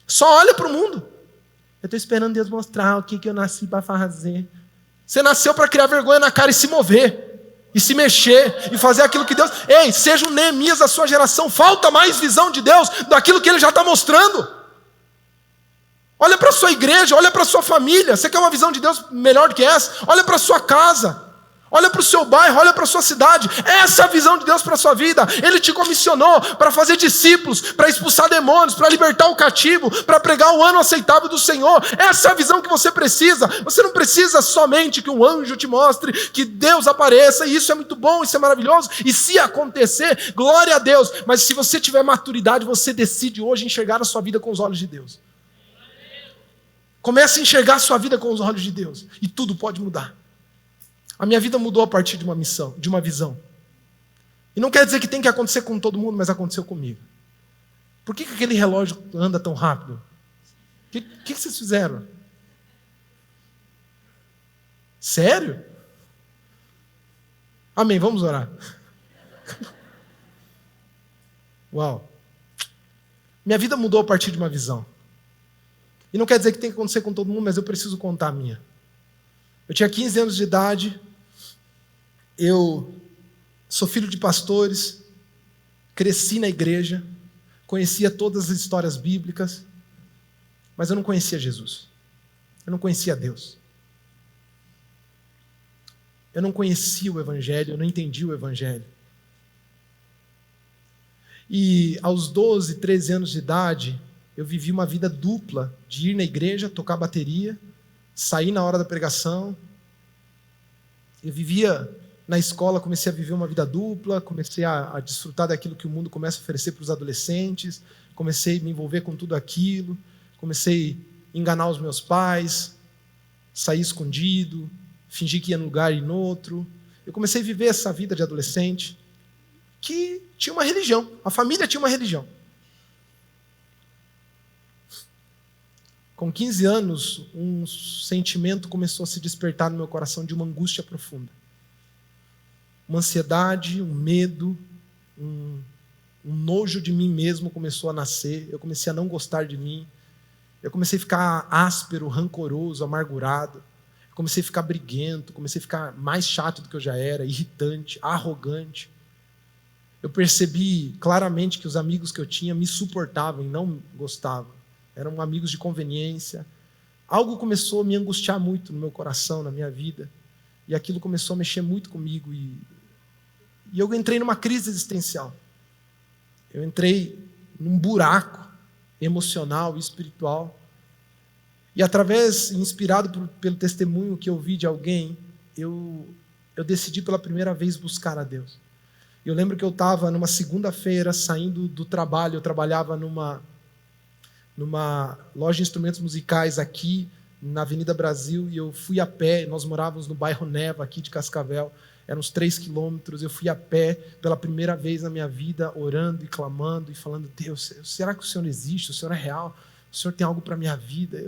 Só olha para o mundo. Eu estou esperando Deus mostrar o que eu nasci para fazer. Você nasceu para criar vergonha na cara e se mover. E se mexer, e fazer aquilo que Deus... Ei, seja um Neemias da sua geração. Falta mais visão de Deus daquilo que Ele já está mostrando. Olha para a sua igreja, olha para a sua família. Você quer uma visão de Deus melhor do que essa? Olha para a sua casa, olha para o seu bairro, olha para a sua cidade. Essa é a visão de Deus para a sua vida. Ele te comissionou para fazer discípulos, para expulsar demônios, para libertar o cativo, para pregar o ano aceitável do Senhor. Essa é a visão que você precisa. Você não precisa somente que um anjo te mostre, que Deus apareça, e isso é muito bom, isso é maravilhoso, e se acontecer, glória a Deus. Mas se você tiver maturidade, você decide hoje enxergar a sua vida com os olhos de Deus. Comece a enxergar a sua vida com os olhos de Deus. E tudo pode mudar. A minha vida mudou a partir de uma missão, de uma visão. E não quer dizer que tem que acontecer com todo mundo, mas aconteceu comigo. Por que aquele relógio anda tão rápido? O que vocês fizeram? Sério? Amém, vamos orar. Uau. Minha vida mudou a partir de uma visão. E não quer dizer que tem que acontecer com todo mundo, mas eu preciso contar a minha. Eu tinha 15 anos de idade, eu sou filho de pastores, cresci na igreja, conhecia todas as histórias bíblicas, mas eu não conhecia Jesus. Eu não conhecia Deus. Eu não conhecia o Evangelho, eu não entendia o Evangelho. E aos 12, 13 anos de idade, eu vivi uma vida dupla, de ir na igreja, tocar bateria, sair na hora da pregação. Eu vivia na escola, comecei a viver uma vida dupla, comecei a desfrutar daquilo que o mundo começa a oferecer para os adolescentes, comecei a me envolver com tudo aquilo, comecei a enganar os meus pais, sair escondido, fingir que ia num lugar e ir no outro. Eu comecei a viver essa vida de adolescente, que tinha uma religião, a família tinha uma religião. Com 15 anos, um sentimento começou a se despertar no meu coração de uma angústia profunda. Uma ansiedade, um medo, um nojo de mim mesmo começou a nascer. Eu comecei a não gostar de mim. Eu comecei a ficar áspero, rancoroso, amargurado. Eu comecei a ficar briguento, comecei a ficar mais chato do que eu já era, irritante, arrogante. Eu percebi claramente que os amigos que eu tinha me suportavam e não gostavam. Eram amigos de conveniência. Algo começou a me angustiar muito no meu coração, na minha vida. E aquilo começou a mexer muito comigo. E eu entrei numa crise existencial. Eu entrei num buraco. emocional e espiritual. E inspirado pelo testemunho que eu vi de alguém, eu decidi pela primeira vez buscar a Deus. Eu lembro que eu estava numa segunda-feira saindo do trabalho, eu trabalhava numa loja de instrumentos musicais aqui na Avenida Brasil, e eu fui a pé. Nós morávamos no bairro Neva, aqui de Cascavel, eram uns 3 quilômetros. Eu fui a pé pela primeira vez na minha vida, orando e clamando e falando: Deus, será que o Senhor existe? O Senhor é real? O Senhor tem algo para a minha vida?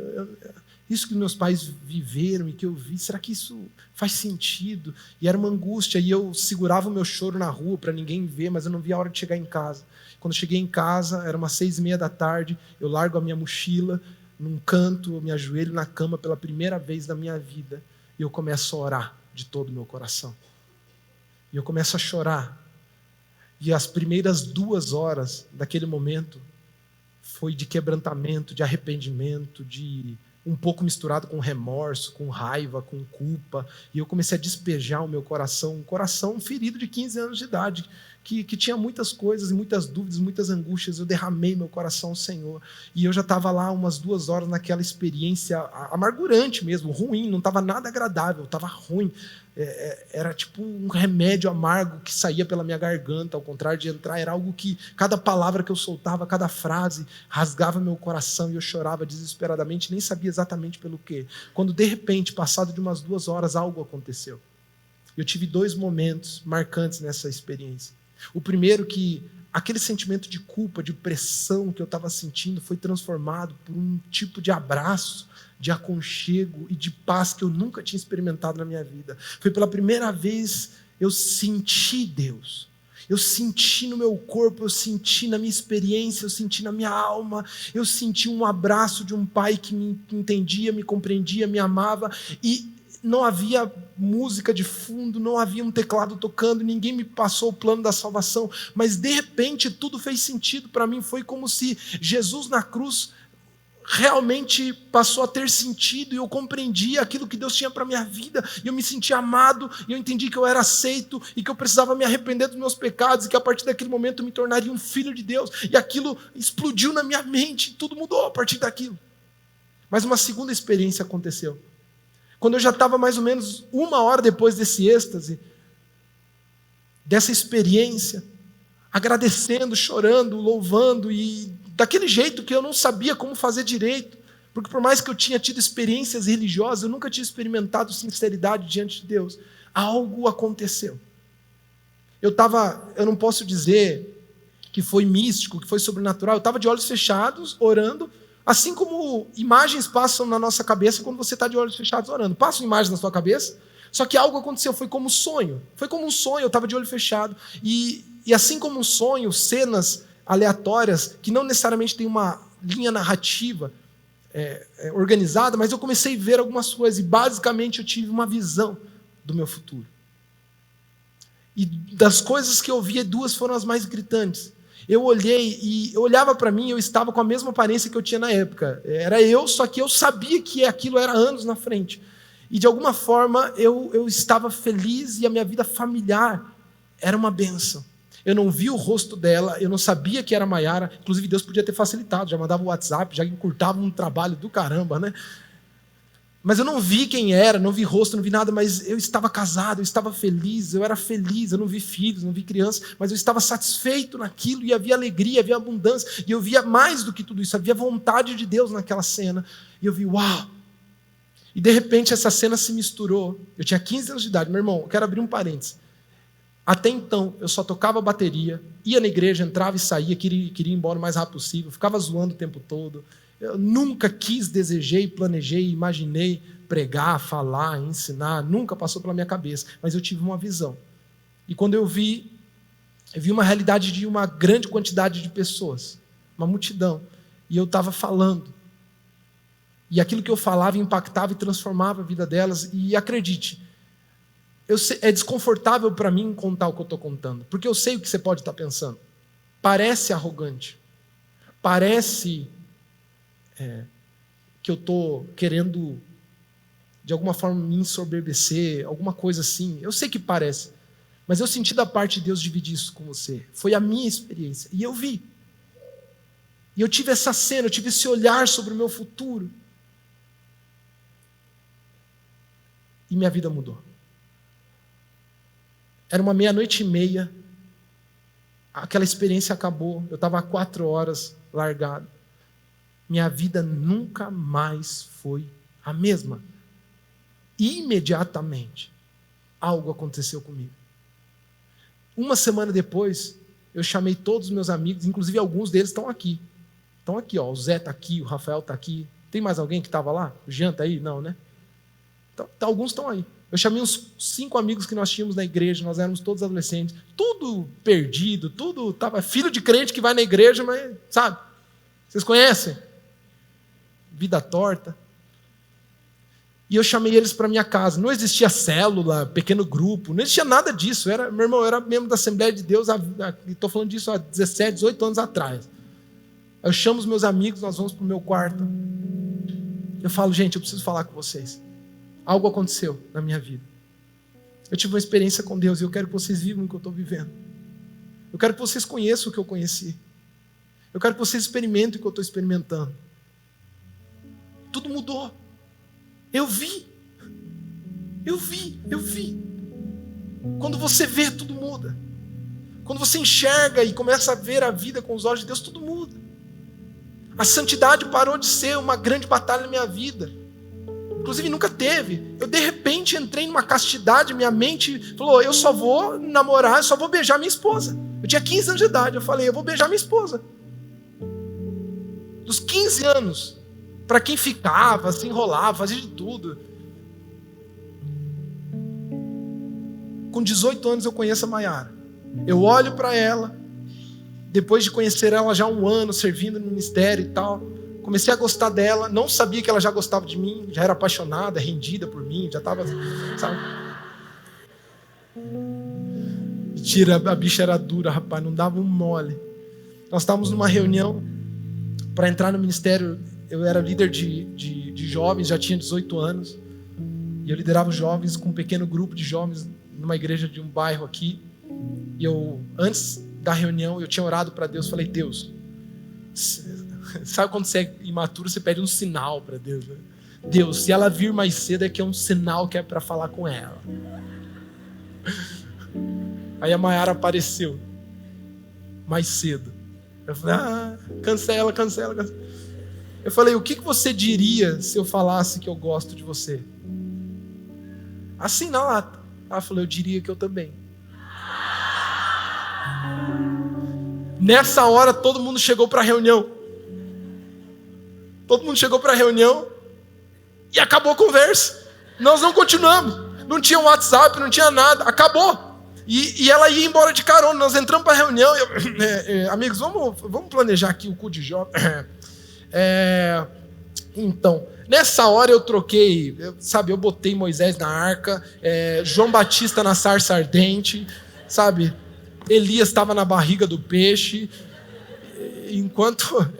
Isso que meus pais viveram e que eu vi, será que isso faz sentido? E era uma angústia, e eu segurava o meu choro na rua para ninguém ver, mas eu não via a hora de chegar em casa. Quando eu cheguei em casa, era umas 6:30 da tarde, eu largo a minha mochila num canto, eu me ajoelho na cama pela primeira vez na minha vida, e eu começo a orar de todo o meu coração. E eu começo a chorar. E as primeiras 2 horas daquele momento foi de quebrantamento, de arrependimento, de um pouco misturado com remorso, com raiva, com culpa. E eu comecei a despejar o meu coração, um coração ferido de 15 anos de idade, que tinha muitas coisas, muitas dúvidas, muitas angústias. Eu derramei meu coração ao Senhor. E eu já estava lá umas 2 horas naquela experiência amargurante mesmo, ruim, não estava nada agradável, estava ruim. Era tipo um remédio amargo que saía pela minha garganta, ao contrário de entrar, era algo que cada palavra que eu soltava, cada frase, rasgava meu coração, e eu chorava desesperadamente, nem sabia exatamente pelo quê. Quando de repente, passado de umas 2 horas, algo aconteceu. Eu tive 2 momentos marcantes nessa experiência. O primeiro, que aquele sentimento de culpa, de pressão que eu estava sentindo foi transformado por um tipo de abraço, de aconchego e de paz que eu nunca tinha experimentado na minha vida. Foi pela primeira vez eu senti Deus. Eu senti no meu corpo, eu senti na minha experiência, eu senti na minha alma, eu senti um abraço de um pai que me entendia, me compreendia, me amava, e não havia música de fundo, não havia um teclado tocando, ninguém me passou o plano da salvação, mas de repente tudo fez sentido para mim. Foi como se Jesus na cruz realmente passou a ter sentido, e eu compreendi aquilo que Deus tinha para a minha vida, e eu me senti amado, e eu entendi que eu era aceito, e que eu precisava me arrepender dos meus pecados, e que a partir daquele momento eu me tornaria um filho de Deus, e aquilo explodiu na minha mente, tudo mudou a partir daquilo. Mas uma segunda experiência aconteceu. Quando eu já estava mais ou menos 1 hora depois desse êxtase, dessa experiência, agradecendo, chorando, louvando, e daquele jeito que eu não sabia como fazer direito, porque por mais que eu tinha tido experiências religiosas, eu nunca tinha experimentado sinceridade diante de Deus. Algo aconteceu. Eu não posso dizer que foi místico, que foi sobrenatural, eu estava de olhos fechados, orando, assim como imagens passam na nossa cabeça quando você está de olhos fechados orando. Passam imagens na sua cabeça, só que algo aconteceu, foi como um sonho. Foi como um sonho, eu estava de olho fechado. E assim como um sonho, cenas aleatórias, que não necessariamente tem uma linha narrativa organizada, mas eu comecei a ver algumas coisas, e basicamente eu tive uma visão do meu futuro. E das coisas que eu via, 2 foram as mais gritantes. Eu olhei e eu olhava para mim, eu estava com a mesma aparência que eu tinha na época. Era eu, só que eu sabia que aquilo era anos na frente. E de alguma forma eu estava feliz, e a minha vida familiar era uma bênção. Eu não vi o rosto dela, eu não sabia que era Maiara. Inclusive Deus podia ter facilitado, já mandava o WhatsApp, já encurtava um trabalho do caramba, né? Mas eu não vi quem era, não vi rosto, não vi nada, mas eu estava casado, eu estava feliz, eu era feliz, eu não vi filhos, não vi crianças, mas eu estava satisfeito naquilo, e havia alegria, havia abundância, e eu via mais do que tudo isso, havia vontade de Deus naquela cena, e eu vi, uau! E de repente essa cena se misturou. Eu tinha 15 anos de idade, meu irmão, eu quero abrir um parênteses. Até então, eu só tocava bateria, ia na igreja, entrava e saía, queria ir embora o mais rápido possível, ficava zoando o tempo todo. Eu nunca quis, desejei, planejei, imaginei pregar, falar, ensinar, nunca passou pela minha cabeça, mas eu tive uma visão. E quando eu vi uma realidade de uma grande quantidade de pessoas, uma multidão, e eu estava falando. E aquilo que eu falava impactava e transformava a vida delas, e acredite, é desconfortável para mim contar o que eu estou contando, porque eu sei o que você pode estar pensando. Parece arrogante, parece que eu estou querendo, de alguma forma, me ensoberbecer, alguma coisa assim. Eu sei que parece, mas eu senti da parte de Deus dividir isso com você. Foi a minha experiência, e eu vi. E eu tive essa cena, eu tive esse olhar sobre o meu futuro. E minha vida mudou. Era uma 00:30, aquela experiência acabou, eu estava há 4 horas largado. Minha vida nunca mais foi a mesma. Imediatamente, algo aconteceu comigo. Uma semana depois, eu chamei todos os meus amigos, inclusive alguns deles estão aqui. Estão aqui, ó. O Zé está aqui, o Rafael está aqui. Tem mais alguém que estava lá? O Jean está aí? Não, né? Então, alguns estão aí. Eu chamei uns 5 amigos que nós tínhamos na igreja, nós éramos todos adolescentes, tudo perdido, tudo estava filho de crente que vai na igreja, mas, sabe? Vocês conhecem? Vida torta. E eu chamei eles para minha casa. Não existia célula, pequeno grupo, não existia nada disso. Meu irmão, eu era membro da Assembleia de Deus, estou falando disso há 17, 18 anos atrás. Eu chamo os meus amigos, nós vamos para o meu quarto. Eu falo, gente, eu preciso falar com vocês. Algo aconteceu na minha vida. Eu tive uma experiência com Deus e eu quero que vocês vivam o que eu estou vivendo. Eu quero que vocês conheçam o que eu conheci. Eu quero que vocês experimentem o que eu estou experimentando. Tudo mudou. Eu vi. Quando você vê, tudo muda. Quando você enxerga e começa a ver a vida com os olhos de Deus, tudo muda. A santidade parou de ser uma grande batalha na minha vida. Inclusive nunca teve. Eu de repente entrei numa castidade, minha mente falou, eu só vou namorar, eu só vou beijar minha esposa. Eu tinha 15 anos de idade, eu falei, eu vou beijar minha esposa. Dos 15 anos, para quem ficava, se enrolava, fazia de tudo. Com 18 anos eu conheço a Maiara. Eu olho para ela, depois de conhecer ela já há 1 ano, servindo no ministério e tal, comecei a gostar dela, não sabia que ela já gostava de mim, já era apaixonada, rendida por mim, já estava, sabe? Mentira, a bicha era dura, rapaz, não dava um mole. Nós estávamos numa reunião para entrar no ministério, eu era líder de jovens, já tinha 18 anos, e eu liderava os jovens com um pequeno grupo de jovens numa igreja de um bairro aqui, e antes da reunião, eu tinha orado para Deus, falei, Deus, sabe quando você é imaturo, você pede um sinal para Deus, né? Deus, se ela vir mais cedo, é que é um sinal que é para falar com ela. Aí a Maiara apareceu mais cedo. Eu falei, cancela. Eu falei, o que você diria se eu falasse que eu gosto de você? Assim na lata. Ela falou, eu diria que eu também. Nessa hora todo mundo chegou para a reunião. E acabou a conversa. Nós não continuamos. Não tinha WhatsApp, não tinha nada. Acabou. E ela ia embora de carona. Nós entramos para a reunião. Amigos, vamos planejar aqui o cu de Jó. Então, nessa hora eu troquei, eu botei Moisés na arca, João Batista na sarça ardente, sabe? Elias estava na barriga do peixe, enquanto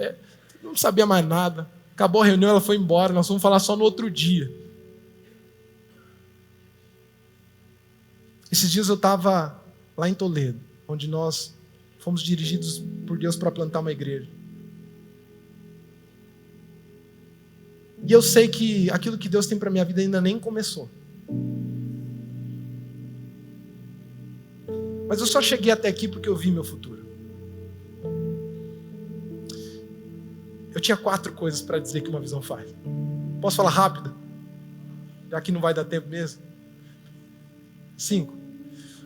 não sabia mais nada. Acabou a reunião, ela foi embora, nós vamos falar só no outro dia. Esses dias eu estava lá em Toledo, onde nós fomos dirigidos por Deus para plantar uma igreja. E eu sei que aquilo que Deus tem para a minha vida ainda nem começou. Mas eu só cheguei até aqui porque eu vi meu futuro. Eu tinha 4 coisas para dizer que uma visão faz. Posso falar rápido? Já que não vai dar tempo mesmo. 5.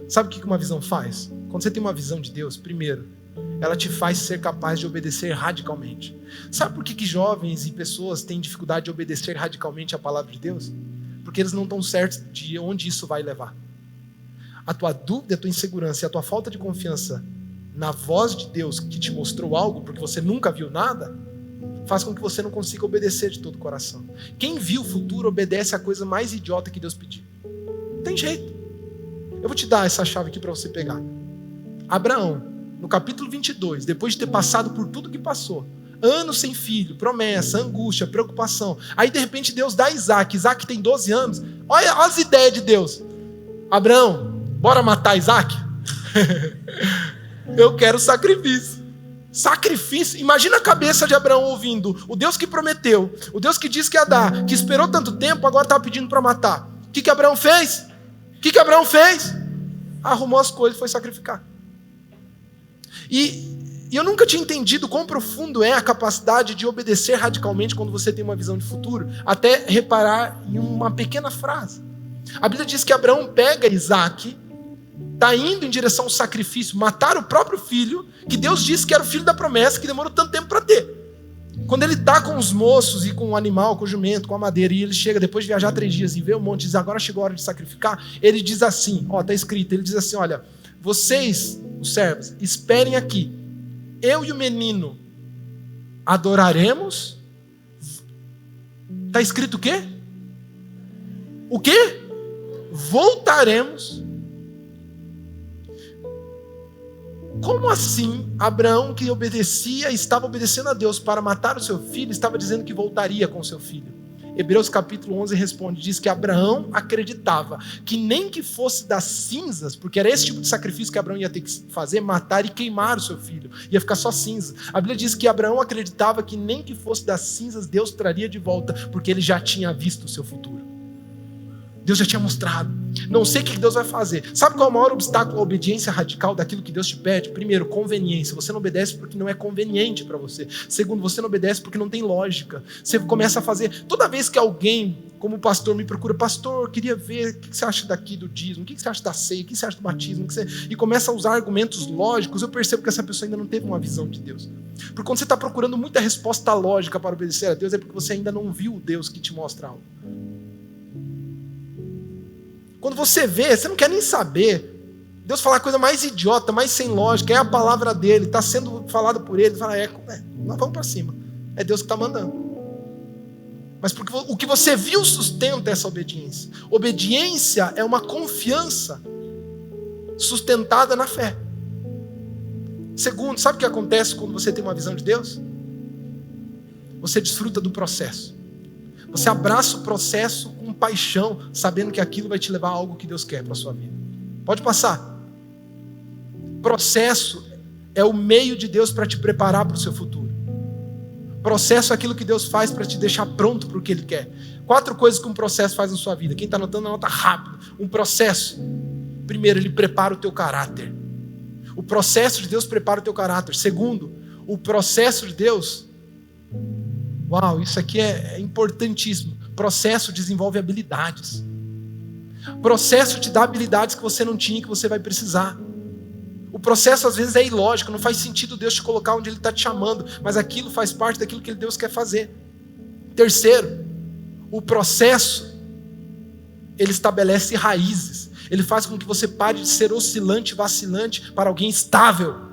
Sabe o que uma visão faz? Quando você tem uma visão de Deus, primeiro, ela te faz ser capaz de obedecer radicalmente. Sabe por que jovens e pessoas têm dificuldade de obedecer radicalmente a palavra de Deus? Porque eles não estão certos de onde isso vai levar. A tua dúvida, a tua insegurança e a tua falta de confiança na voz de Deus que te mostrou algo, porque você nunca viu nada, faz com que você não consiga obedecer de todo o coração. Quem viu o futuro obedece a coisa mais idiota que Deus pediu. Não tem jeito. Eu vou te dar essa chave aqui para você pegar. Abraão, no capítulo 22, depois de ter passado por tudo que passou, anos sem filho, promessa, angústia, preocupação, aí de repente Deus dá Isaac. Isaac tem 12 anos. Olha as ideias de Deus. Abraão, bora matar Isaac? Eu quero sacrifício. Sacrifício. Imagina a cabeça de Abraão ouvindo o Deus que prometeu, o Deus que disse que ia dar, que esperou tanto tempo, agora estava pedindo para matar. O que Abraão fez? Arrumou as coisas e foi sacrificar. E eu nunca tinha entendido quão profundo é a capacidade de obedecer radicalmente quando você tem uma visão de futuro, até reparar em uma pequena frase. A Bíblia diz que Abraão pega Isaac, está indo em direção ao sacrifício, matar o próprio filho, que Deus disse que era o filho da promessa, que demorou tanto tempo para ter. Quando ele está com os moços e com o animal, com o jumento, com a madeira, e ele chega depois de viajar 3 dias e vê o monte, e diz, agora chegou a hora de sacrificar, ele diz assim, está escrito, ele diz assim, olha, vocês, os servos, esperem aqui, eu e o menino adoraremos. Está escrito o quê? O quê? Voltaremos. Como assim Abraão, que obedecia, estava obedecendo a Deus para matar o seu filho, estava dizendo que voltaria com o seu filho? Hebreus capítulo 11 responde, diz que Abraão acreditava que nem que fosse das cinzas, porque era esse tipo de sacrifício que Abraão ia ter que fazer, matar e queimar o seu filho, ia ficar só cinza. A Bíblia diz que Abraão acreditava que nem que fosse das cinzas Deus traria de volta, porque ele já tinha visto o seu futuro. Deus já tinha mostrado. Não sei o que Deus vai fazer. Sabe qual é o maior obstáculo à obediência radical daquilo que Deus te pede? Primeiro, conveniência. Você não obedece porque não é conveniente para você. Segundo, você não obedece porque não tem lógica. Você começa a fazer... Toda vez que alguém, como pastor, me procura, pastor, queria ver o que você acha daqui do dízimo, o que você acha da ceia, o que você acha do batismo, e começa a usar argumentos lógicos, eu percebo que essa pessoa ainda não teve uma visão de Deus. Porque quando você está procurando muita resposta lógica para obedecer a Deus, é porque você ainda não viu o Deus que te mostra algo. Quando você vê, você não quer nem saber. Deus fala a coisa mais idiota, mais sem lógica, é a palavra dele, está sendo falada por ele. Fala, nós vamos para cima. É Deus que está mandando. Mas porque o que você viu sustenta essa obediência. Obediência é uma confiança sustentada na fé. Segundo, sabe o que acontece quando você tem uma visão de Deus? Você desfruta do processo. Você abraça o processo com paixão, sabendo que aquilo vai te levar a algo que Deus quer para a sua vida. Pode passar. Processo é o meio de Deus para te preparar para o seu futuro. Processo é aquilo que Deus faz para te deixar pronto para o que Ele quer. 4 coisas que um processo faz na sua vida. Quem está anotando, anota rápido. Um processo, primeiro, ele prepara o teu caráter. O processo de Deus prepara o teu caráter. Segundo, o processo de Deus... Uau, isso aqui é importantíssimo. Processo desenvolve habilidades. Processo te dá habilidades que você não tinha e que você vai precisar. O processo às vezes é ilógico, não faz sentido Deus te colocar onde Ele está te chamando, mas aquilo faz parte daquilo que Deus quer fazer. Terceiro, o processo, ele estabelece raízes. Ele faz com que você pare de ser oscilante, vacilante para alguém estável.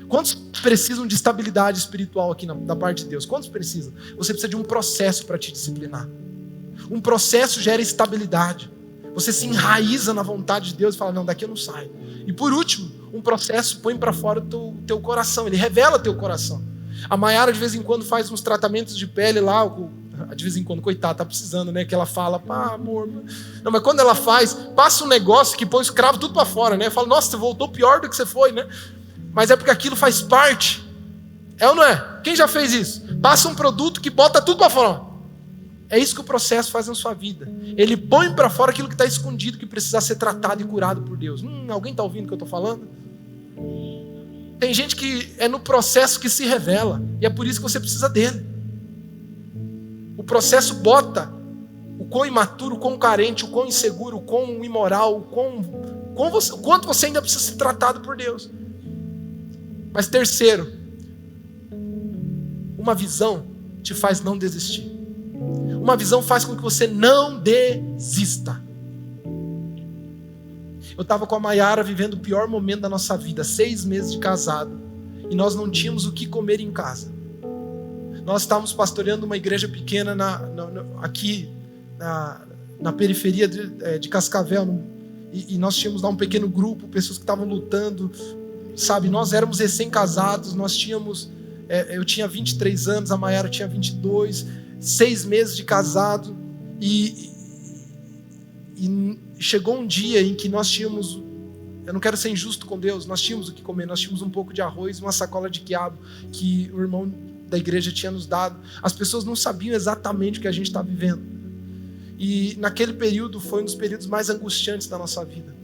Quantos precisam de estabilidade espiritual aqui da parte de Deus? Quantos precisam? Você precisa de um processo para te disciplinar. Um processo gera estabilidade. Você se enraiza na vontade de Deus e fala, não, daqui eu não saio. E por último, um processo põe para fora o teu coração. Ele revela teu coração. A Maiara de vez em quando faz uns tratamentos de pele lá, de vez em quando, coitada, tá precisando, né? Que ela fala, pá, amor. Não, mas quando ela faz, passa um negócio que põe os cravos tudo para fora, né? Fala, nossa, você voltou pior do que você foi, né? Mas é porque aquilo faz parte. É ou não é? Quem já fez isso? Passa um produto que bota tudo para fora. É isso que o processo faz na sua vida. Ele põe para fora aquilo que está escondido, que precisa ser tratado e curado por Deus. Alguém está ouvindo o que eu estou falando? Tem gente que é no processo que se revela. E é por isso que você precisa dele. O processo bota o quão imaturo, o quão carente, o quão inseguro, o quão imoral, o quanto você ainda precisa ser tratado por Deus. Mas terceiro, uma visão te faz não desistir. Uma visão faz com que você não desista. Eu estava com a Maiara vivendo o pior momento da nossa vida, 6 meses de casado, e nós não tínhamos o que comer em casa. Nós estávamos pastoreando uma igreja pequena aqui na periferia de Cascavel, e nós tínhamos lá um pequeno grupo, pessoas que estavam lutando. Sabe, nós éramos recém-casados, eu tinha 23 anos, a Maiara tinha 22, 6 meses de casado, e chegou um dia em que nós tínhamos, Eu não quero ser injusto com Deus. Nós tínhamos o que comer, nós tínhamos um pouco de arroz, uma sacola de quiabo que o irmão da igreja tinha nos dado. As pessoas não sabiam exatamente o que a gente está vivendo. E naquele período foi um dos períodos mais angustiantes da nossa vida.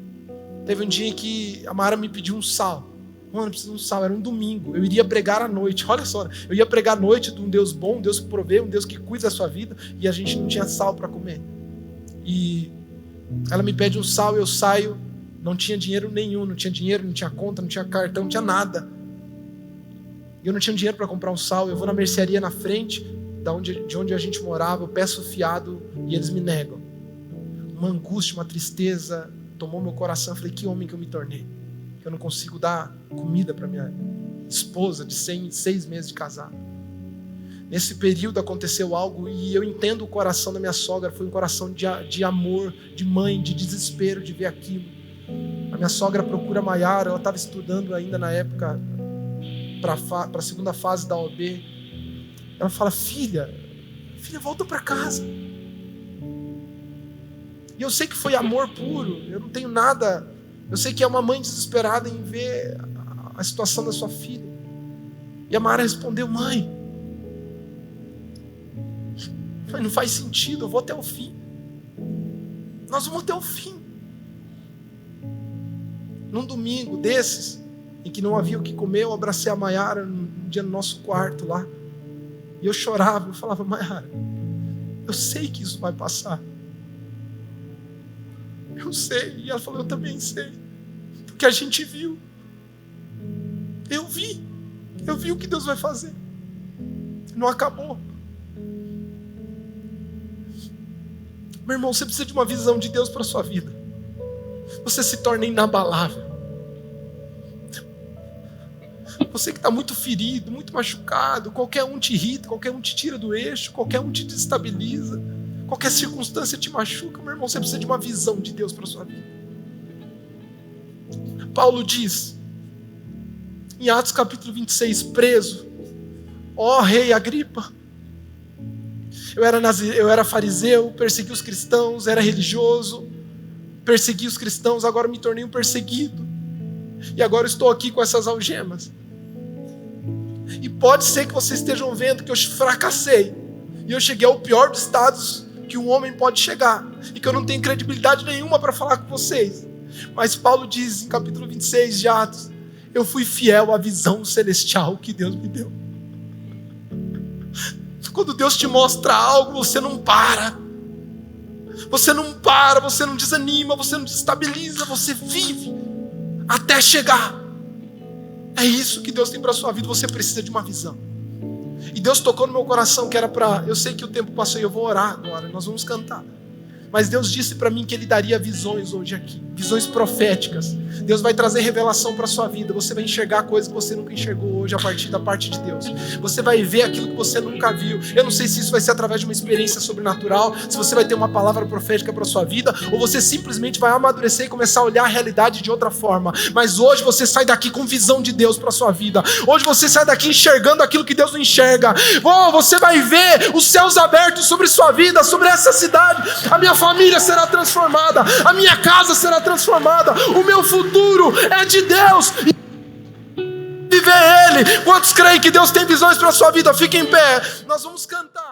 Teve um dia em que a Mara me pediu um sal. Mano, eu preciso de um sal. Era um domingo. Eu iria pregar à noite. Olha só, eu ia pregar à noite de um Deus bom, um Deus que provê, um Deus que cuida da sua vida. E a gente não tinha sal para comer. E ela me pede um sal, eu saio. Não tinha dinheiro nenhum. Não tinha dinheiro, não tinha conta, não tinha cartão, não tinha nada. E eu não tinha dinheiro para comprar um sal. Eu vou na mercearia na frente de onde a gente morava. Eu peço fiado e eles me negam. Uma angústia, uma tristeza tomou meu coração. Eu falei, que homem que eu me tornei. Eu não consigo dar comida para minha esposa de 6 meses de casado. Nesse período aconteceu algo e eu entendo o coração da minha sogra. Foi um coração de amor, de mãe, de desespero de ver aquilo. A minha sogra procura a Maiara. Ela estava estudando ainda na época para a segunda fase da OAB. Ela fala, filha, volta para casa. E eu sei que foi amor puro. Eu não tenho nada. Eu sei que é uma mãe desesperada em ver a situação da sua filha. E a Mara respondeu, mãe, não faz sentido, eu vou até o fim. Nós vamos até o fim. Num domingo desses, em que não havia o que comer, eu abracei a Maiara um dia no nosso quarto lá. E eu chorava, eu falava, Maiara, eu sei que isso vai passar. Eu sei. E ela falou, eu também sei. Porque a gente viu. Eu vi o que Deus vai fazer. Não acabou. Meu irmão, você precisa de uma visão de Deus para a sua vida. Você se torna inabalável. Você que está muito ferido, muito machucado, qualquer um te irrita, qualquer um te tira do eixo, qualquer um te desestabiliza, qualquer circunstância te machuca, meu irmão, você precisa de uma visão de Deus para a sua vida. Paulo diz, em Atos capítulo 26, preso, ó rei Agripa, eu era fariseu, persegui os cristãos, era religioso, persegui os cristãos, agora me tornei um perseguido, e agora estou aqui com essas algemas. E pode ser que vocês estejam vendo que eu fracassei, e eu cheguei ao pior dos estados que um homem pode chegar, e que eu não tenho credibilidade nenhuma para falar com vocês. Mas Paulo diz em capítulo 26 de Atos, eu fui fiel à visão celestial que Deus me deu. Quando Deus te mostra algo, você não para. Você não para, você não desanima, você não desestabiliza, você vive até chegar. É isso que Deus tem para a sua vida, você precisa de uma visão. E Deus tocou no meu coração que era para... Eu sei que o tempo passou e eu vou orar agora, nós vamos cantar. Mas Deus disse para mim que Ele daria visões hoje aqui, visões proféticas. Deus vai trazer revelação para a sua vida. Você vai enxergar coisas que você nunca enxergou hoje a partir da parte de Deus. Você vai ver aquilo que você nunca viu. Eu não sei se isso vai ser através de uma experiência sobrenatural, se você vai ter uma palavra profética para a sua vida, ou você simplesmente vai amadurecer e começar a olhar a realidade de outra forma. Mas hoje você sai daqui com visão de Deus para a sua vida. Hoje você sai daqui enxergando aquilo que Deus não enxerga. Você vai ver os céus abertos sobre sua vida, sobre essa cidade. A minha família será transformada, a minha casa será transformada, o meu futuro é de Deus. Viver Ele. Quantos creem que Deus tem visões para a sua vida? Fiquem em pé, nós vamos cantar.